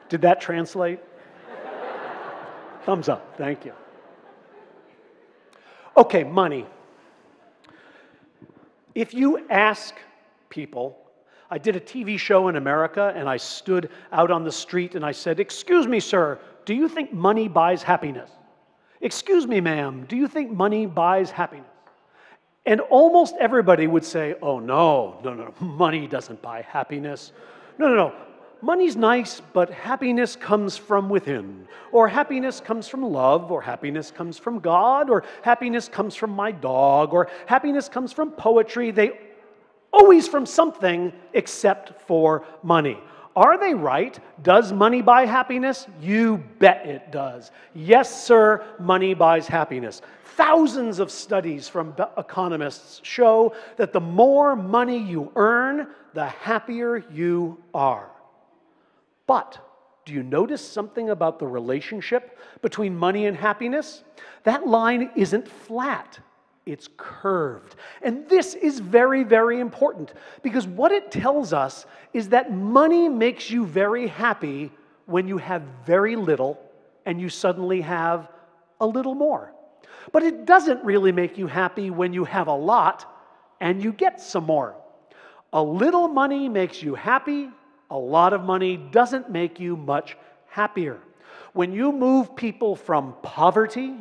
Did that translate? Thumbs up, thank you. Okay, money. If you ask people, I did a TV show in America and I stood out on the street and I said, "Excuse me, sir, do you think money buys happiness? Excuse me, ma'am, do you think money buys happiness?" And almost everybody would say, "Oh, no, money doesn't buy happiness. No. Money's nice, but happiness comes from within, or happiness comes from love, or happiness comes from God, or happiness comes from my dog, or happiness comes from poetry." They always from something except for money. Are they right? Does money buy happiness? You bet it does. Yes, sir, money buys happiness. Thousands of studies from economists show that the more money you earn, the happier you are. But do you notice something about the relationship between money and happiness? That line isn't flat, it's curved. And this is very, very important, because what it tells us is that money makes you very happy when you have very little and you suddenly have a little more. But it doesn't really make you happy when you have a lot and you get some more. A little money makes you happy. A lot of money doesn't make you much happier. When you move people from poverty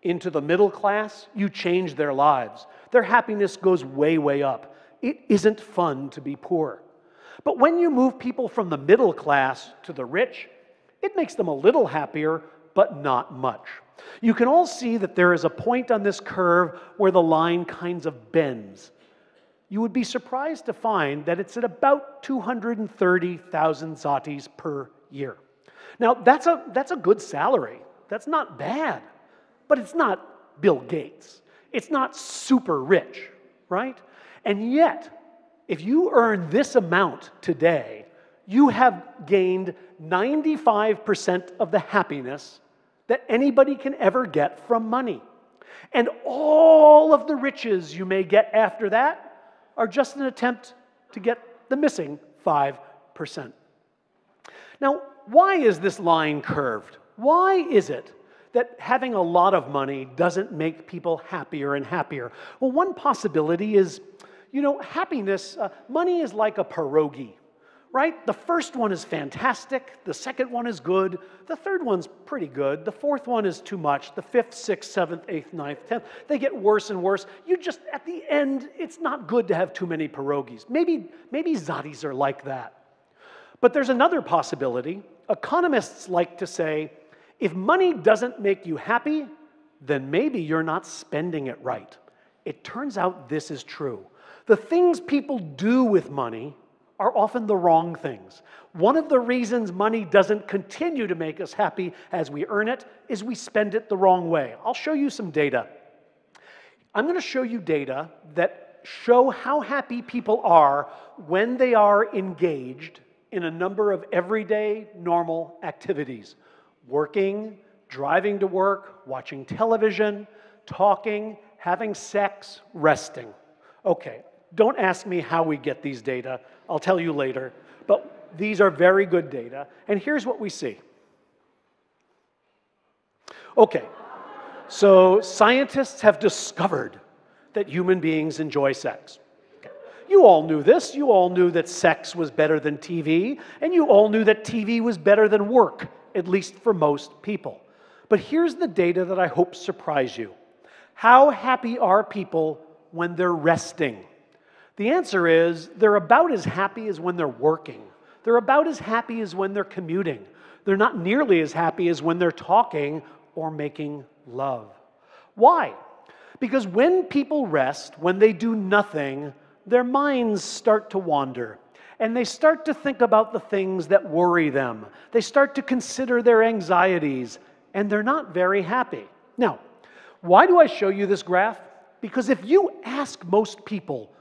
into the middle class, you change their lives. Their happiness goes way, way up. It isn't fun to be poor. But when you move people from the middle class to the rich, it makes them a little happier, but not much. You can all see that there is a point on this curve where the line kind of bends. You would be surprised to find that it's at about 230,000 zlotys per year. Now, that's a good salary. That's not bad. But it's not Bill Gates. It's not super rich, right? And yet, if you earn this amount today, you have gained 95% of the happiness that anybody can ever get from money. And all of the riches you may get after that are just an attempt to get the missing 5%. Now, why is this line curved? Why is it that having a lot of money doesn't make people happier and happier? Well, one possibility is, happiness, money is like a pierogi, right? The first one is fantastic, the second one is good, the third one's pretty good, the fourth one is too much, the fifth, sixth, seventh, eighth, ninth, 10th, they get worse and worse. At the end, it's not good to have too many pierogis. Maybe zlotys are like that. But there's another possibility. Economists like to say, if money doesn't make you happy, then maybe you're not spending it right. It turns out this is true. The things people do with money are often the wrong things. One of the reasons money doesn't continue to make us happy as we earn it is we spend it the wrong way. I'll show you some data. I'm going to show you data that show how happy people are when they are engaged in a number of everyday, normal activities. Working, driving to work, watching television, talking, having sex, resting. Okay, don't ask me how we get these data. I'll tell you later. But these are very good data. And here's what we see. Okay, so scientists have discovered that human beings enjoy sex. You all knew this. You all knew that sex was better than TV, and you all knew that TV was better than work, at least for most people. But here's the data that I hope surprise you. How happy are people when they're resting? The answer is they're about as happy as when they're working. They're about as happy as when they're commuting. They're not nearly as happy as when they're talking or making love. Why? Because when people rest, when they do nothing, their minds start to wander. And they start to think about the things that worry them. They start to consider their anxieties, and they're not very happy. Now, why do I show you this graph? Because if you ask most people,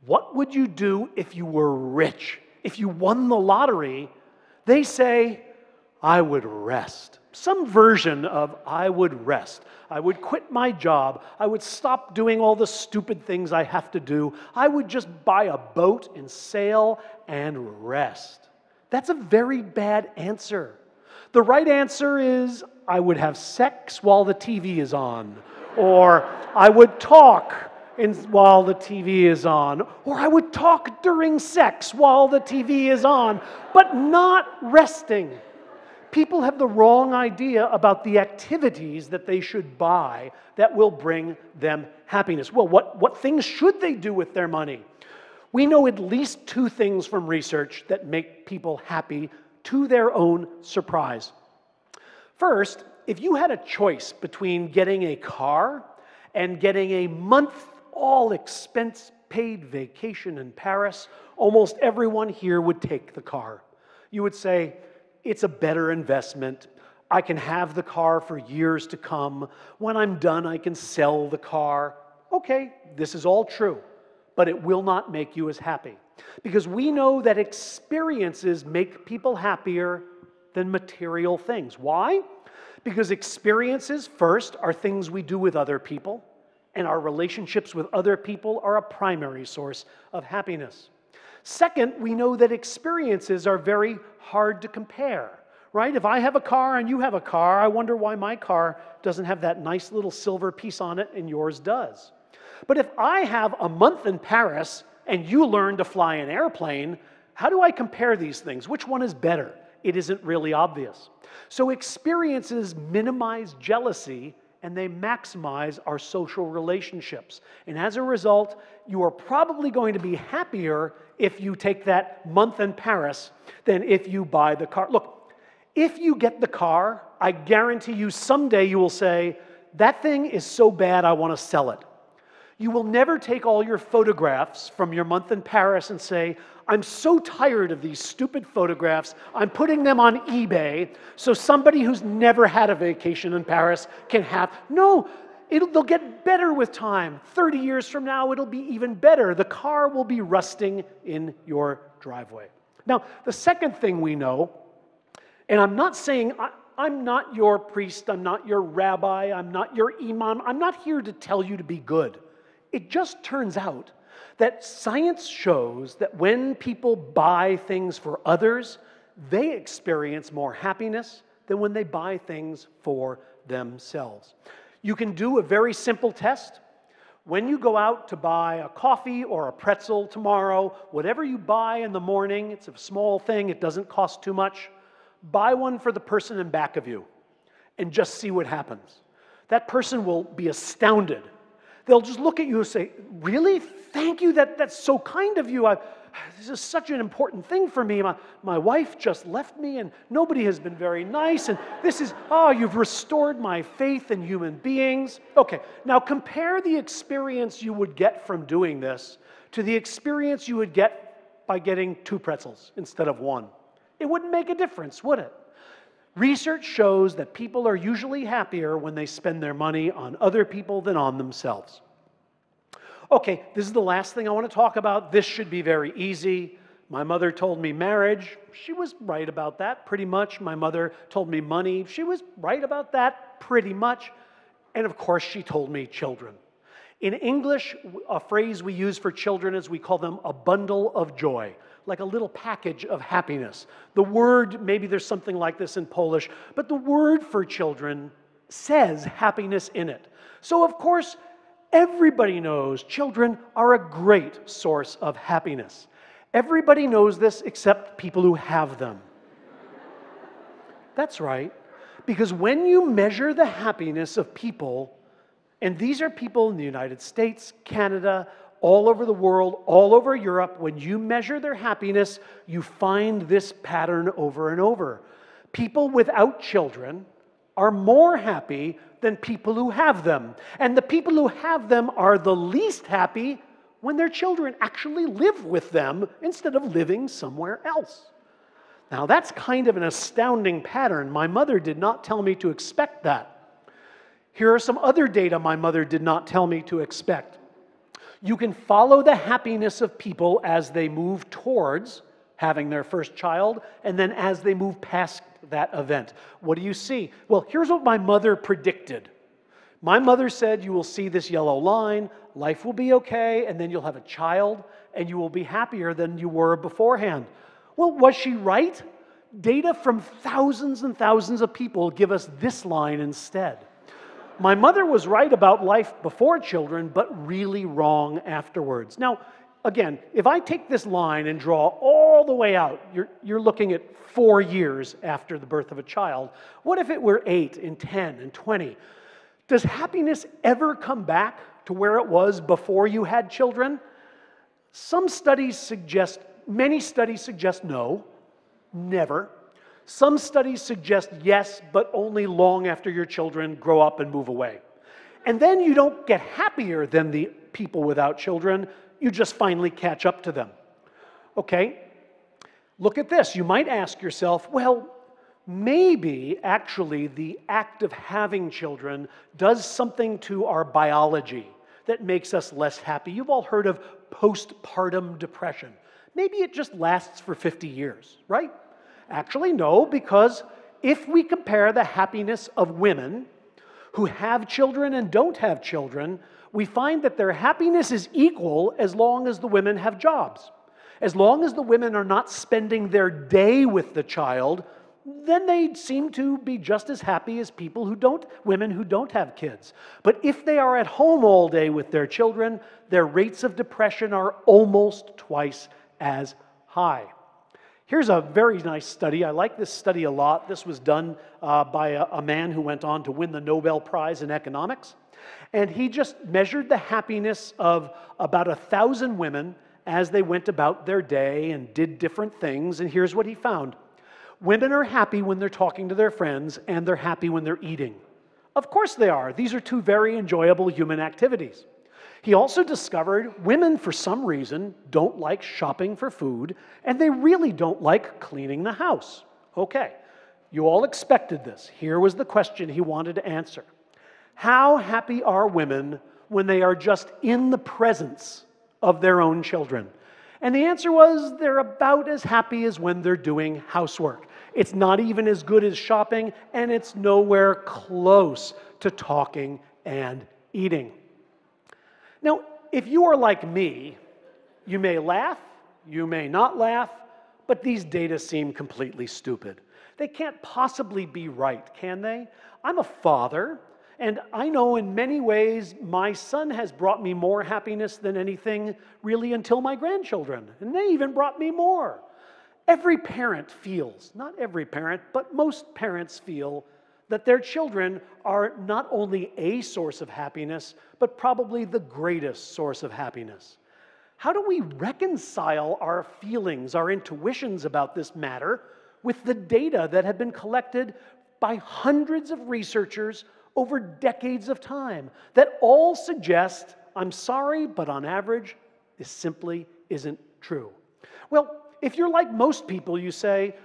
what would you do if you were rich? If you won the lottery, they say, I would rest. Some version of I would rest. I would quit my job. I would stop doing all the stupid things I have to do. I would just buy a boat and sail and rest. That's a very bad answer. The right answer is I would have sex while the TV is on. Or I would talk while the TV is on. Or I would talk during sex while the TV is on, but not resting. People have the wrong idea about the activities that they should buy that will bring them happiness. Well, what things should they do with their money? We know at least 2 things from research that make people happy to their own surprise. First, if you had a choice between getting a car and getting a month all-expense-paid vacation in Paris, almost everyone here would take the car. You would say, it's a better investment. I can have the car for years to come. When I'm done, I can sell the car. Okay, this is all true, but it will not make you as happy. Because we know that experiences make people happier than material things. Why? Because experiences, first, are things we do with other people, and our relationships with other people are a primary source of happiness. Second, we know that experiences are very hard to compare, right? If I have a car and you have a car, I wonder why my car doesn't have that nice little silver piece on it and yours does. But if I have a month in Paris and you learn to fly an airplane, how do I compare these things? Which one is better? It isn't really obvious. So experiences minimize jealousy and they maximize our social relationships. And as a result, you are probably going to be happier if you take that month in Paris than if you buy the car. Look, if you get the car, I guarantee you someday you will say, that thing is so bad I want to sell it. You will never take all your photographs from your month in Paris and say, I'm so tired of these stupid photographs, I'm putting them on eBay so somebody who's never had a vacation in Paris can have. No, they'll get better with time. 30 years from now, it'll be even better. The car will be rusting in your driveway. Now, the second thing we know, and I'm not saying, I'm not your priest, I'm not your rabbi, I'm not your imam, I'm not here to tell you to be good. It just turns out that science shows that when people buy things for others, they experience more happiness than when they buy things for themselves. You can do a very simple test. When you go out to buy a coffee or a pretzel tomorrow, whatever you buy in the morning, it's a small thing, it doesn't cost too much, buy one for the person in back of you and just see what happens. That person will be astounded. They'll just look at you and say, really? Thank you, that's so kind of you. This is such an important thing for me. My wife just left me and nobody has been very nice. And this is, you've restored my faith in human beings. Okay, now compare the experience you would get from doing this to the experience you would get by getting 2 pretzels instead of 1. It wouldn't make a difference, would it? Research shows that people are usually happier when they spend their money on other people than on themselves. Okay, this is the last thing I want to talk about. This should be very easy. My mother told me marriage. She was right about that, pretty much. My mother told me money. She was right about that, pretty much. And of course, she told me children. In English, a phrase we use for children is we call them a bundle of joy, like a little package of happiness. The word, maybe there's something like this in Polish, but the word for children says happiness in it. So of course, everybody knows children are a great source of happiness. Everybody knows this except people who have them. That's right, because when you measure the happiness of people, and these are people in the United States, Canada, all over the world, all over Europe, when you measure their happiness, you find this pattern over and over. People without children are more happy than people who have them. And the people who have them are the least happy when their children actually live with them instead of living somewhere else. Now that's kind of an astounding pattern. My mother did not tell me to expect that. Here are some other data my mother did not tell me to expect. You can follow the happiness of people as they move towards having their first child, and then as they move past that event. What do you see? Well, here's what my mother predicted. My mother said, you will see this yellow line, life will be okay, and then you'll have a child, and you will be happier than you were beforehand. Well, was she right? Data from thousands and thousands of people give us this line instead. My mother was right about life before children, but really wrong afterwards. Now, again, if I take this line and draw all the way out, you're looking at 4 years after the birth of a child. What if it were 8 and 10 and 20? Does happiness ever come back to where it was before you had children? Many studies suggest no, never. Some studies suggest yes, but only long after your children grow up and move away. And then you don't get happier than the people without children, you just finally catch up to them. Okay, look at this. You might ask yourself, well, maybe actually the act of having children does something to our biology that makes us less happy. You've all heard of postpartum depression. Maybe it just lasts for 50 years, right? Actually, no, because if we compare the happiness of women who have children and don't have children, we find that their happiness is equal as long as the women have jobs. As long as the women are not spending their day with the child, then they seem to be just as happy as women who don't have kids. But if they are at home all day with their children, their rates of depression are almost twice as high. Here's a very nice study. I like this study a lot. This was done by a man who went on to win the Nobel Prize in economics. And he just measured the happiness of about 1,000 women as they went about their day and did different things. And here's what he found. Women are happy when they're talking to their friends, and they're happy when they're eating. Of course they are. These are two very enjoyable human activities. He also discovered women, for some reason, don't like shopping for food, and they really don't like cleaning the house. Okay, you all expected this. Here was the question he wanted to answer. How happy are women when they are just in the presence of their own children? And the answer was they're about as happy as when they're doing housework. It's not even as good as shopping, and it's nowhere close to talking and eating. Now, if you are like me, you may laugh, you may not laugh, but these data seem completely stupid. They can't possibly be right, can they? I'm a father, and I know in many ways my son has brought me more happiness than anything really until my grandchildren, and they even brought me more. Every parent feels, not every parent, but most parents feel that their children are not only a source of happiness, but probably the greatest source of happiness. How do we reconcile our feelings, our intuitions about this matter with the data that have been collected by hundreds of researchers over decades of time that all suggest, I'm sorry, but on average, this simply isn't true? Well, if you're like most people, you say,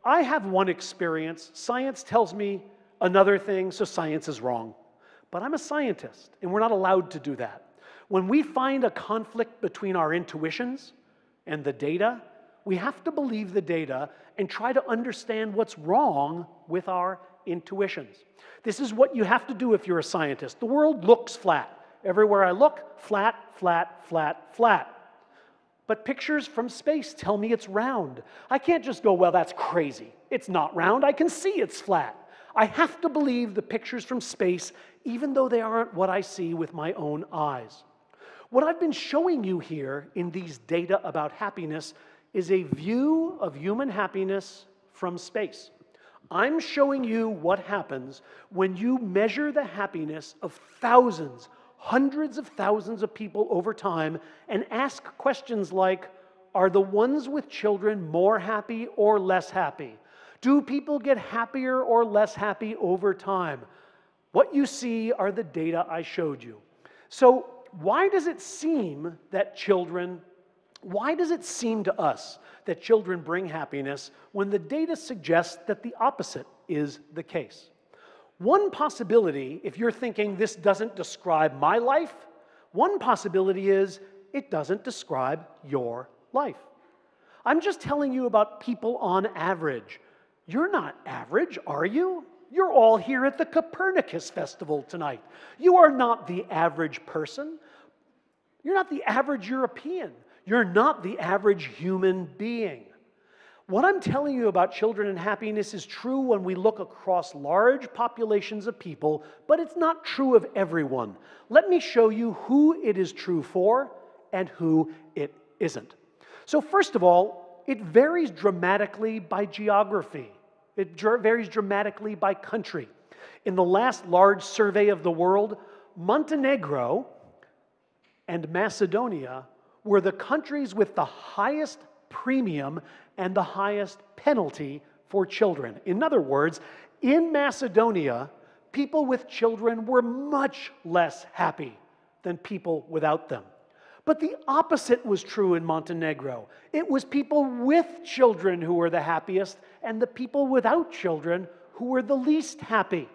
I have one experience, science tells me another thing, so science is wrong. But I'm a scientist, and we're not allowed to do that. When we find a conflict between our intuitions and the data, we have to believe the data and try to understand what's wrong with our intuitions. This is what you have to do if you're a scientist. The world looks flat. Everywhere I look, flat, flat, flat, flat. But pictures from space tell me it's round. I can't just go, well, that's crazy. It's not round. I can see it's flat. I have to believe the pictures from space, even though they aren't what I see with my own eyes. What I've been showing you here in these data about happiness is a view of human happiness from space. I'm showing you what happens when you measure the happiness of thousands, hundreds of thousands of people over time and ask questions like, are the ones with children more happy or less happy? Do people get happier or less happy over time? What you see are the data I showed you. So why does it seem to us that children bring happiness when the data suggests that the opposite is the case? One possibility, if you're thinking this doesn't describe my life, one possibility is it doesn't describe your life. I'm just telling you about people on average. You're not average, are you? You're all here at the Copernicus Festival tonight. You are not the average person. You're not the average European. You're not the average human being. What I'm telling you about children and happiness is true when we look across large populations of people, but it's not true of everyone. Let me show you who it is true for and who it isn't. So first of all, it varies dramatically by geography. It varies dramatically by country. In the last large survey of the world, Montenegro and Macedonia were the countries with the highest premium and the highest penalty for children. In other words, in Macedonia, people with children were much less happy than people without them. But the opposite was true in Montenegro. It was people with children who were the happiest and the people without children who were the least happy.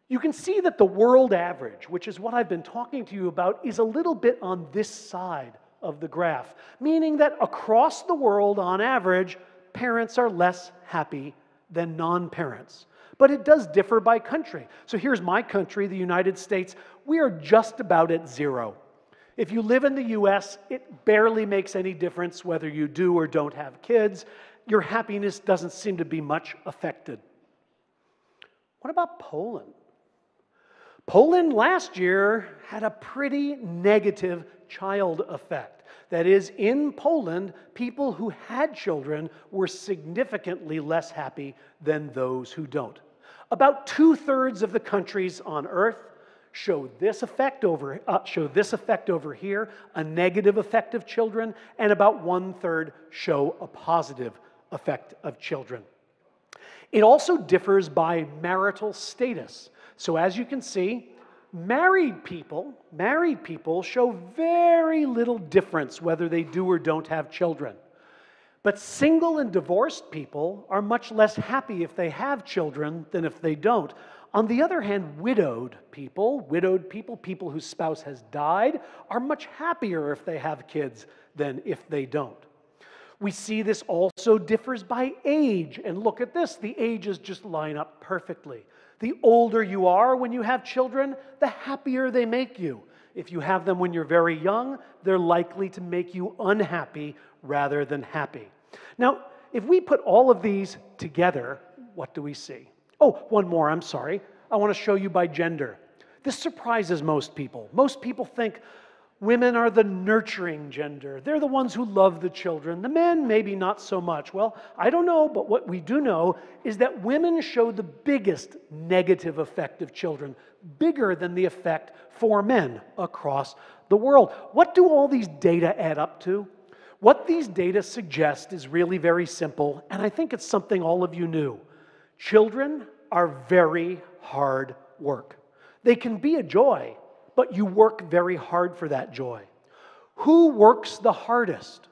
You can see that the world average, which is what I've been talking to you about, is a little bit on this side of the graph, meaning that across the world, on average, parents are less happy than non-parents. But it does differ by country. So here's my country, the United States. We are just about at zero. If you live in the US, it barely makes any difference whether you do or don't have kids. Your happiness doesn't seem to be much affected. What about Poland? Poland last year had a pretty negative child effect. That is, in Poland, people who had children were significantly less happy than those who don't. About 2/3 of the countries on Earth show this effect over here, a negative effect of children, and about 1/3 show a positive effect of children. It also differs by marital status. So as you can see, married people show very little difference whether they do or don't have children. But single and divorced people are much less happy if they have children than if they don't. On the other hand, widowed people, people whose spouse has died, are much happier if they have kids than if they don't. We see this also differs by age. And look at this, the ages just line up perfectly. The older you are when you have children, the happier they make you. If you have them when you're very young, they're likely to make you unhappy rather than happy. Now, if we put all of these together, what do we see? Oh, one more, I'm sorry. I want to show you by gender. This surprises most people. Most people think women are the nurturing gender. They're the ones who love the children. The men, maybe not so much. Well, I don't know, but what we do know is that women show the biggest negative effect of children, bigger than the effect for men across the world. What do all these data add up to? What these data suggest is really very simple, and I think it's something all of you knew. Children are very hard work. They can be a joy, but you work very hard for that joy. Who works the hardest?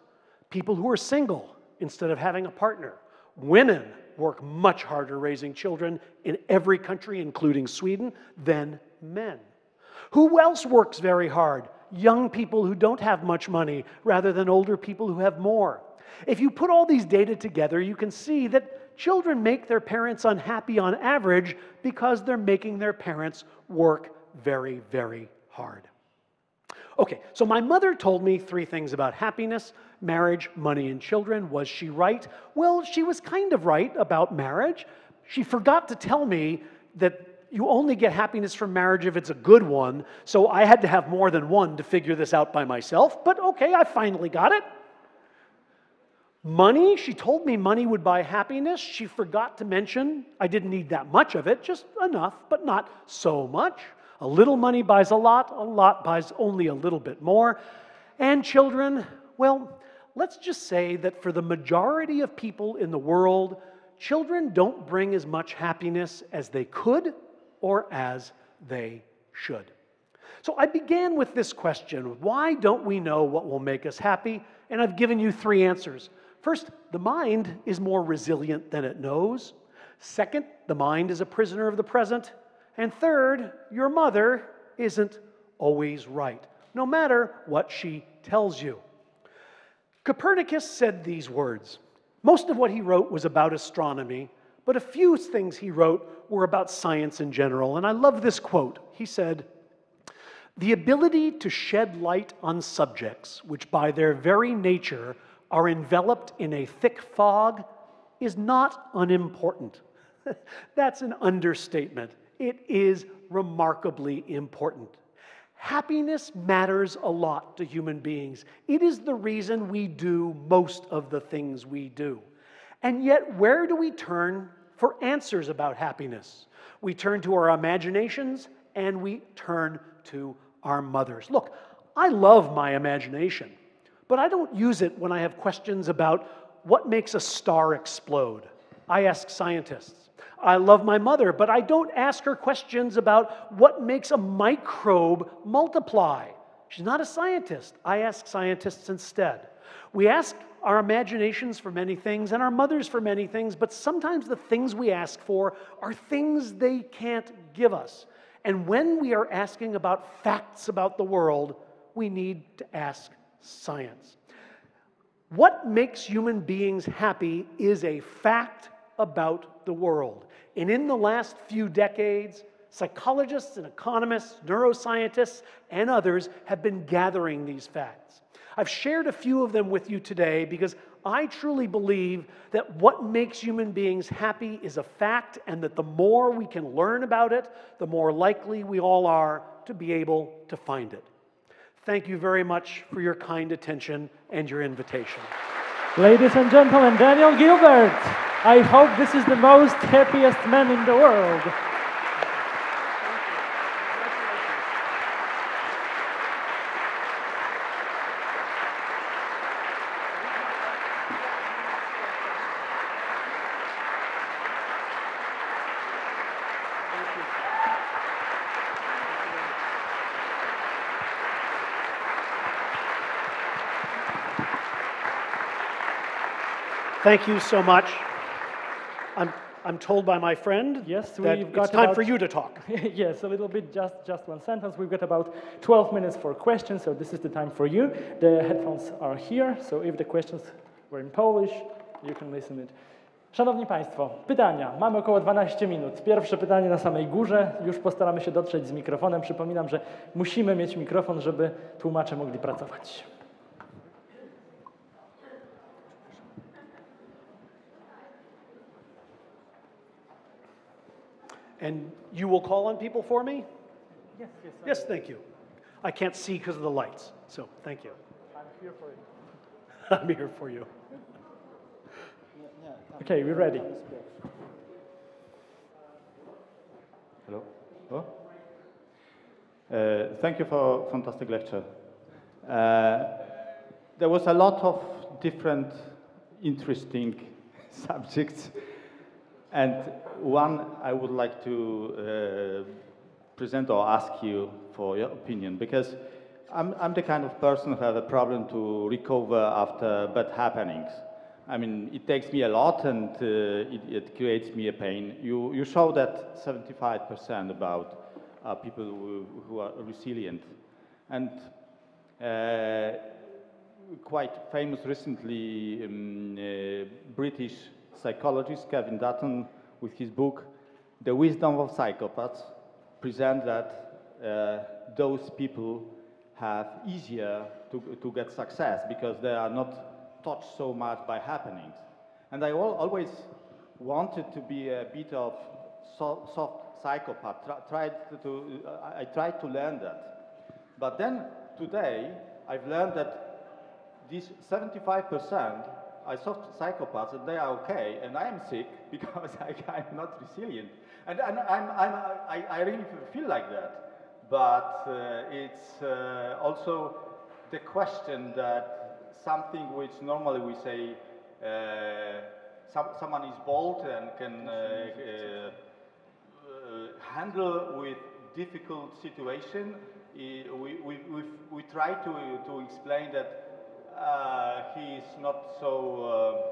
People who are single instead of having a partner. Women work much harder raising children in every country, including Sweden, than men. Who else works very hard? young people who don't have much money rather than older people who have more. If you put all these data together, you can see that children make their parents unhappy on average because they're making their parents work very, very hard. Okay, so my mother told me 3 things about happiness: marriage, money, and children. Was she right? Well, she was kind of right about marriage. She forgot to tell me that you only get happiness from marriage if it's a good one, so I had to have more than one to figure this out by myself, but okay, I finally got it. Money, she told me money would buy happiness. She forgot to mention I didn't need that much of it, just enough, but not so much. A little money buys a lot buys only a little bit more. And children, well, let's just say that for the majority of people in the world, children don't bring as much happiness as they could or as they should. So I began with this question: why don't we know what will make us happy? And I've given you 3 answers. First, the mind is more resilient than it knows. Second, the mind is a prisoner of the present. And third, your mother isn't always right, no matter what she tells you. Copernicus said these words. Most of what he wrote was about astronomy, but a few things he wrote were about science in general. And I love this quote. He said, "The ability to shed light on subjects which by their very nature are enveloped in a thick fog is not unimportant." That's an understatement. It is remarkably important. Happiness matters a lot to human beings. It is the reason we do most of the things we do. And yet, where do we turn for answers about happiness? We turn to our imaginations and we turn to our mothers. Look, I love my imagination, but I don't use it when I have questions about what makes a star explode. I ask scientists. I love my mother, but I don't ask her questions about what makes a microbe multiply. She's not a scientist. I ask scientists instead. We ask our imaginations for many things and our mothers for many things, but sometimes the things we ask for are things they can't give us. And when we are asking about facts about the world, we need to ask science. What makes human beings happy is a fact about the world. And in the last few decades, psychologists and economists, neuroscientists, and others have been gathering these facts. I've shared a few of them with you today because I truly believe that what makes human beings happy is a fact, and that the more we can learn about it, the more likely we all are to be able to find it. Thank you very much for your kind attention and your invitation. Ladies and gentlemen, Daniel Gilbert. I hope this is the most happiest man in the world. Thank you so much. I'm told by my friend Yes, that we've got it's time about- for you to talk. Yes, a little bit, just one sentence. We've got about 12 minutes for questions, so this is the time for you. The headphones are here, so if the questions were in Polish, you can listen it. Szanowni Państwo, pytania. Mamy około 12 minut. Pierwsze pytanie na samej górze. Już postaramy się dotrzeć z mikrofonem. Przypominam, że musimy mieć mikrofon, żeby tłumacze mogli pracować. And you will call on people for me? Yes, Yes, thank you. I can't see because of the lights, so thank you. I'm here for you. I'm here for you. Okay, we're ready. Hello. Oh? Thank you for a fantastic lecture. There was a lot of different interesting subjects, and one I would like to present or ask you for your opinion, because I'm the kind of person who have a problem to recover after bad happenings. I mean, it takes me a lot, and it creates me a pain. You show that 75% about people who are resilient, and Quite famous recently British psychologist Kevin Dutton, with his book The Wisdom of Psychopaths, present that those people have easier to get success because they are not touched so much by happenings. And I always wanted to be a bit of soft psychopath. I tried to learn that. But then today, I've learned that these 75% are soft psychopaths, and they are okay, and I am sick because I'm not resilient. And I really feel like that. But it's also the question that something which normally we say someone is bold and can handle with difficult situation. We try to explain that he is not so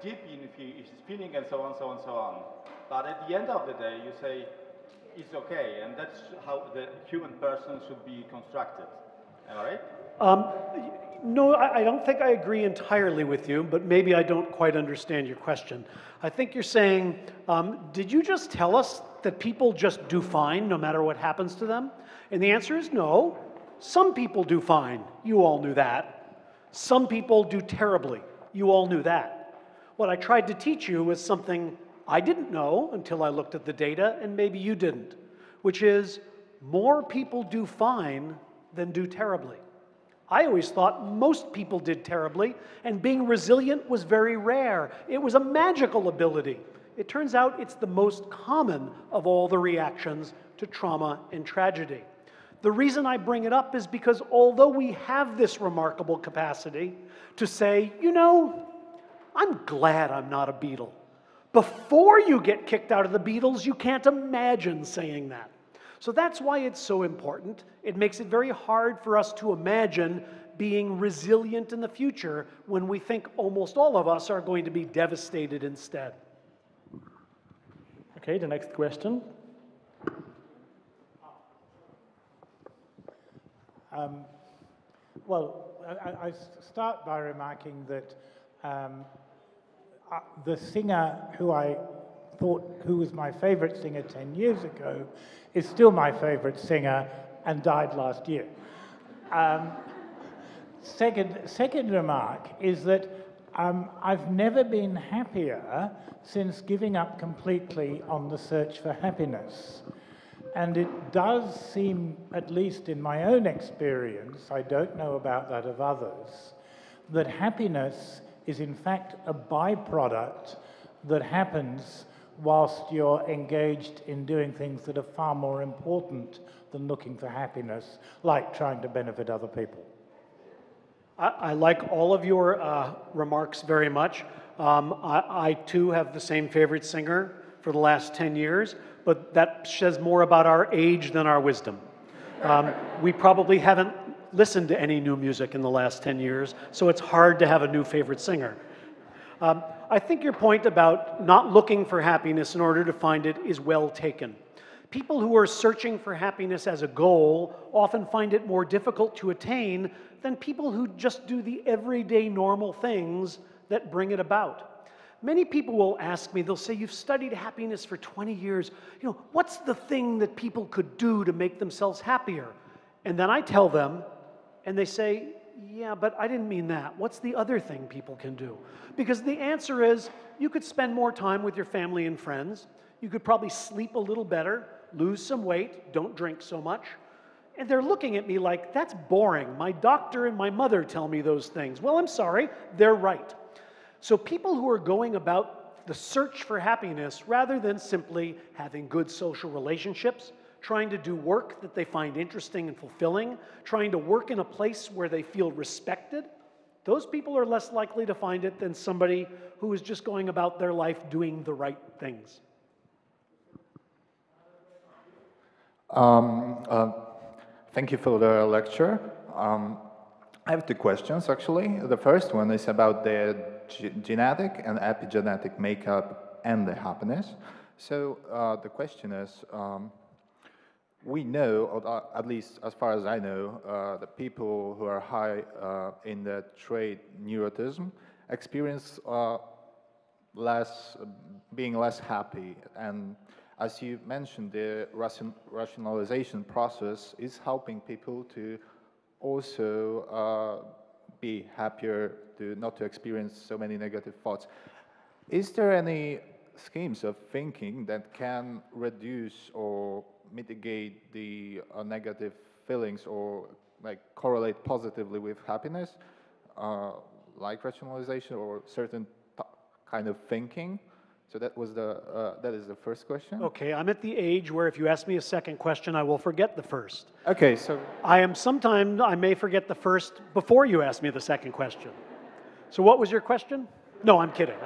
deep in his feeling and so on, so on, so on. But at the end of the day, you say it's okay, and that's how the human person should be constructed. Am I right? No, I don't think I agree entirely with you, but maybe I don't quite understand your question. I think you're saying, did you just tell us that people just do fine no matter what happens to them? And the answer is no. Some people do fine. You all knew that. Some people do terribly. You all knew that. What I tried to teach you was something I didn't know until I looked at the data, and maybe you didn't, which is more people do fine than do terribly. I always thought most people did terribly, and being resilient was very rare. It was a magical ability. It turns out it's the most common of all the reactions to trauma and tragedy. The reason I bring it up is because although we have this remarkable capacity to say, you know, I'm glad I'm not a Beatle. Before you get kicked out of the Beatles, you can't imagine saying that. So that's why it's so important. It makes it very hard for us to imagine being resilient in the future when we think almost all of us are going to be devastated instead. Okay, the next question. Well, I start by remarking that the singer who I thought who was my favorite singer 10 years ago is still my favorite singer and died last year. Second remark is that I've never been happier since giving up completely on the search for happiness. And it does seem, at least in my own experience, I don't know about that of others, that happiness is in fact a byproduct that happens whilst you're engaged in doing things that are far more important than looking for happiness, like trying to benefit other people. I like all of your remarks very much. I too have the same favorite singer for the last 10 years, but that says more about our age than our wisdom. We probably haven't listened to any new music in the last 10 years, so it's hard to have a new favorite singer. I think your point about not looking for happiness in order to find it is well taken. People who are searching for happiness as a goal often find it more difficult to attain than people who just do the everyday normal things that bring it about. Many people will ask me, they'll say, you've studied happiness for 20 years. You know, what's the thing that people could do to make themselves happier? And then I tell them, and they say, yeah, but I didn't mean that. What's the other thing people can do? Because the answer is, you could spend more time with your family and friends. You could probably sleep a little better, lose some weight, don't drink so much. And they're looking at me like, that's boring. My doctor and my mother tell me those things. Well, I'm sorry, they're right. So people who are going about the search for happiness, rather than simply having good social relationships, trying to do work that they find interesting and fulfilling, trying to work in a place where they feel respected, those people are less likely to find it than somebody who is just going about their life doing the right things. Thank you for the lecture. I have two questions, actually. The first one is about the genetic and epigenetic makeup and the happiness. So the question is, we know, or at least as far as I know, the people who are high in the trait neurotism experience being less happy. And as you mentioned, the rationalization process is helping people to also be happier, not to experience so many negative thoughts. Is there any schemes of thinking that can reduce or mitigate the negative feelings or like correlate positively with happiness, like rationalization or certain kind of thinking? So that is the first question. Okay, I'm at the age where if you ask me a second question, I will forget the first. Okay, so Sometimes I may forget the first before you ask me the second question. So what was your question? No, I'm kidding.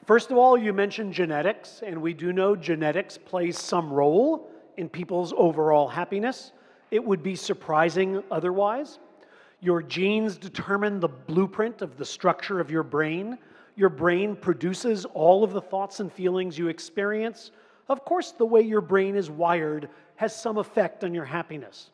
First of all, you mentioned genetics, and we do know genetics plays some role in people's overall happiness. It would be surprising otherwise. Your genes determine the blueprint of the structure of your brain. Your brain produces all of the thoughts and feelings you experience. Of course, the way your brain is wired has some effect on your happiness.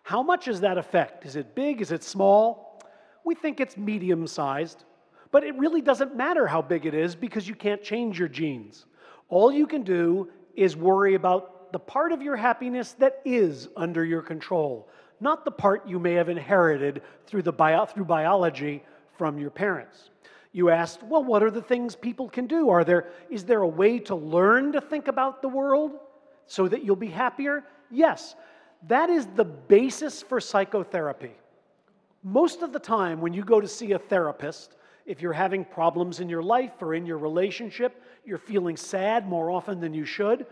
How much is that effect? Is it big? Is it small? We think it's medium-sized. But it really doesn't matter how big it is because you can't change your genes. All you can do is worry about the part of your happiness that is under your control, not the part you may have inherited through biology from your parents. You asked, well, what are the things people can do? Is there a way to learn to think about the world so that you'll be happier? Yes, that is the basis for psychotherapy. Most of the time when you go to see a therapist, if you're having problems in your life or in your relationship, you're feeling sad more often than you should,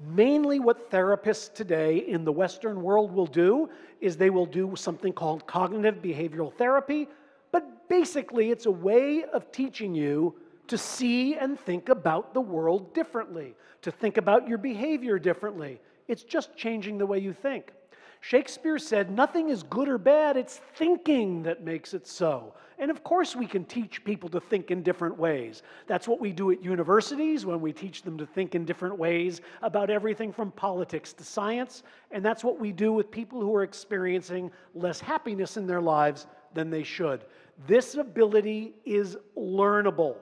mainly what therapists today in the Western world will do is they will do something called cognitive behavioral therapy, but basically it's a way of teaching you to see and think about the world differently, to think about your behavior differently. It's just changing the way you think. Shakespeare said, nothing is good or bad, it's thinking that makes it so. And of course we can teach people to think in different ways. That's what we do at universities when we teach them to think in different ways about everything from politics to science. And that's what we do with people who are experiencing less happiness in their lives than they should. This ability is learnable.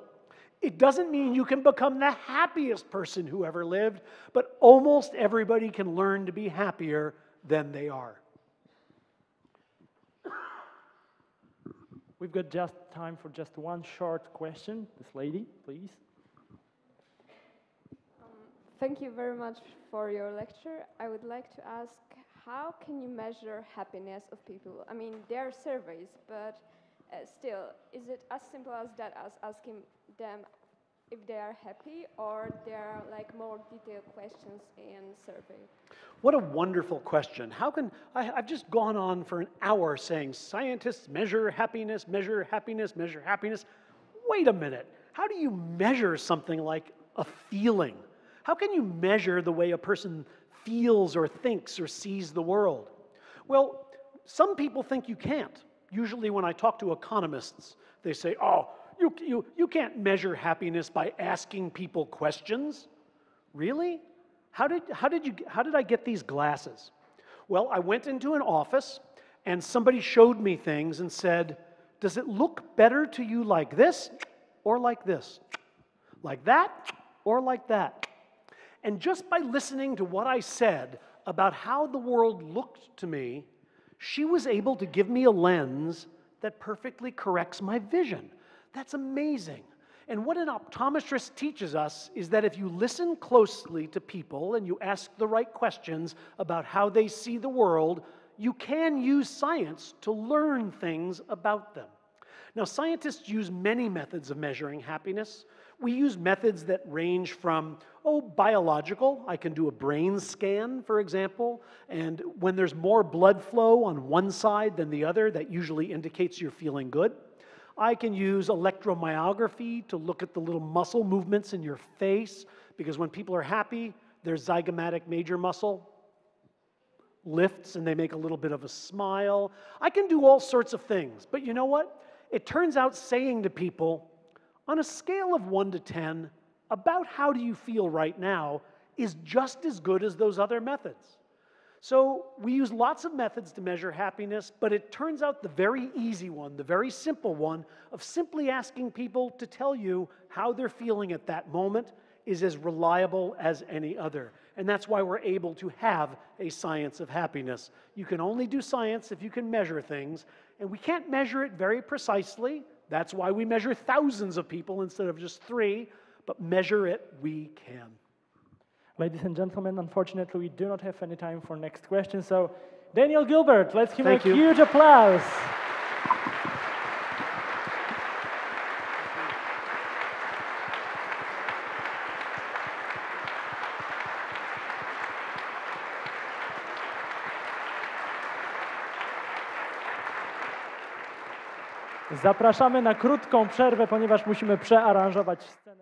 It doesn't mean you can become the happiest person who ever lived, but almost everybody can learn to be happier than they are. We've got just time for just one short question. This lady, please. Thank you very much for your lecture. I would like to ask, how can you measure happiness of people? I mean, there are surveys, but still, is it as simple as that, as asking them if they are happy, or there are like more detailed questions in survey? What a wonderful question. I've just gone on for an hour saying scientists measure happiness, measure happiness, measure happiness. Wait a minute. How do you measure something like a feeling? How can you measure the way a person feels or thinks or sees the world? Well, some people think you can't. Usually when I talk to economists, they say, oh, you can't measure happiness by asking people questions. Really? How did I get these glasses? Well, I went into an office and somebody showed me things and said, does it look better to you like this or like this? Like that or like that? And just by listening to what I said about how the world looked to me, she was able to give me a lens that perfectly corrects my vision. That's amazing. And what an optometrist teaches us is that if you listen closely to people and you ask the right questions about how they see the world, you can use science to learn things about them. Now, scientists use many methods of measuring happiness. We use methods that range from, biological. I can do a brain scan, for example, and when there's more blood flow on one side than the other, that usually indicates you're feeling good. I can use electromyography to look at the little muscle movements in your face, because when people are happy, their zygomatic major muscle lifts and they make a little bit of a smile. I can do all sorts of things, but you know what? It turns out saying to people, on a scale of 1 to 10, about how do you feel right now, is just as good as those other methods. So we use lots of methods to measure happiness, but it turns out the very easy one, the very simple one, of simply asking people to tell you how they're feeling at that moment is as reliable as any other. And that's why we're able to have a science of happiness. You can only do science if you can measure things, and we can't measure it very precisely. That's why we measure thousands of people instead of just 3, but measure it we can. Ladies and gentlemen, unfortunately, we do not have any time for next question. So, Daniel Gilbert, let's give him a huge applause. Zapraszamy na krótką przerwę, ponieważ musimy przearanżować scenę.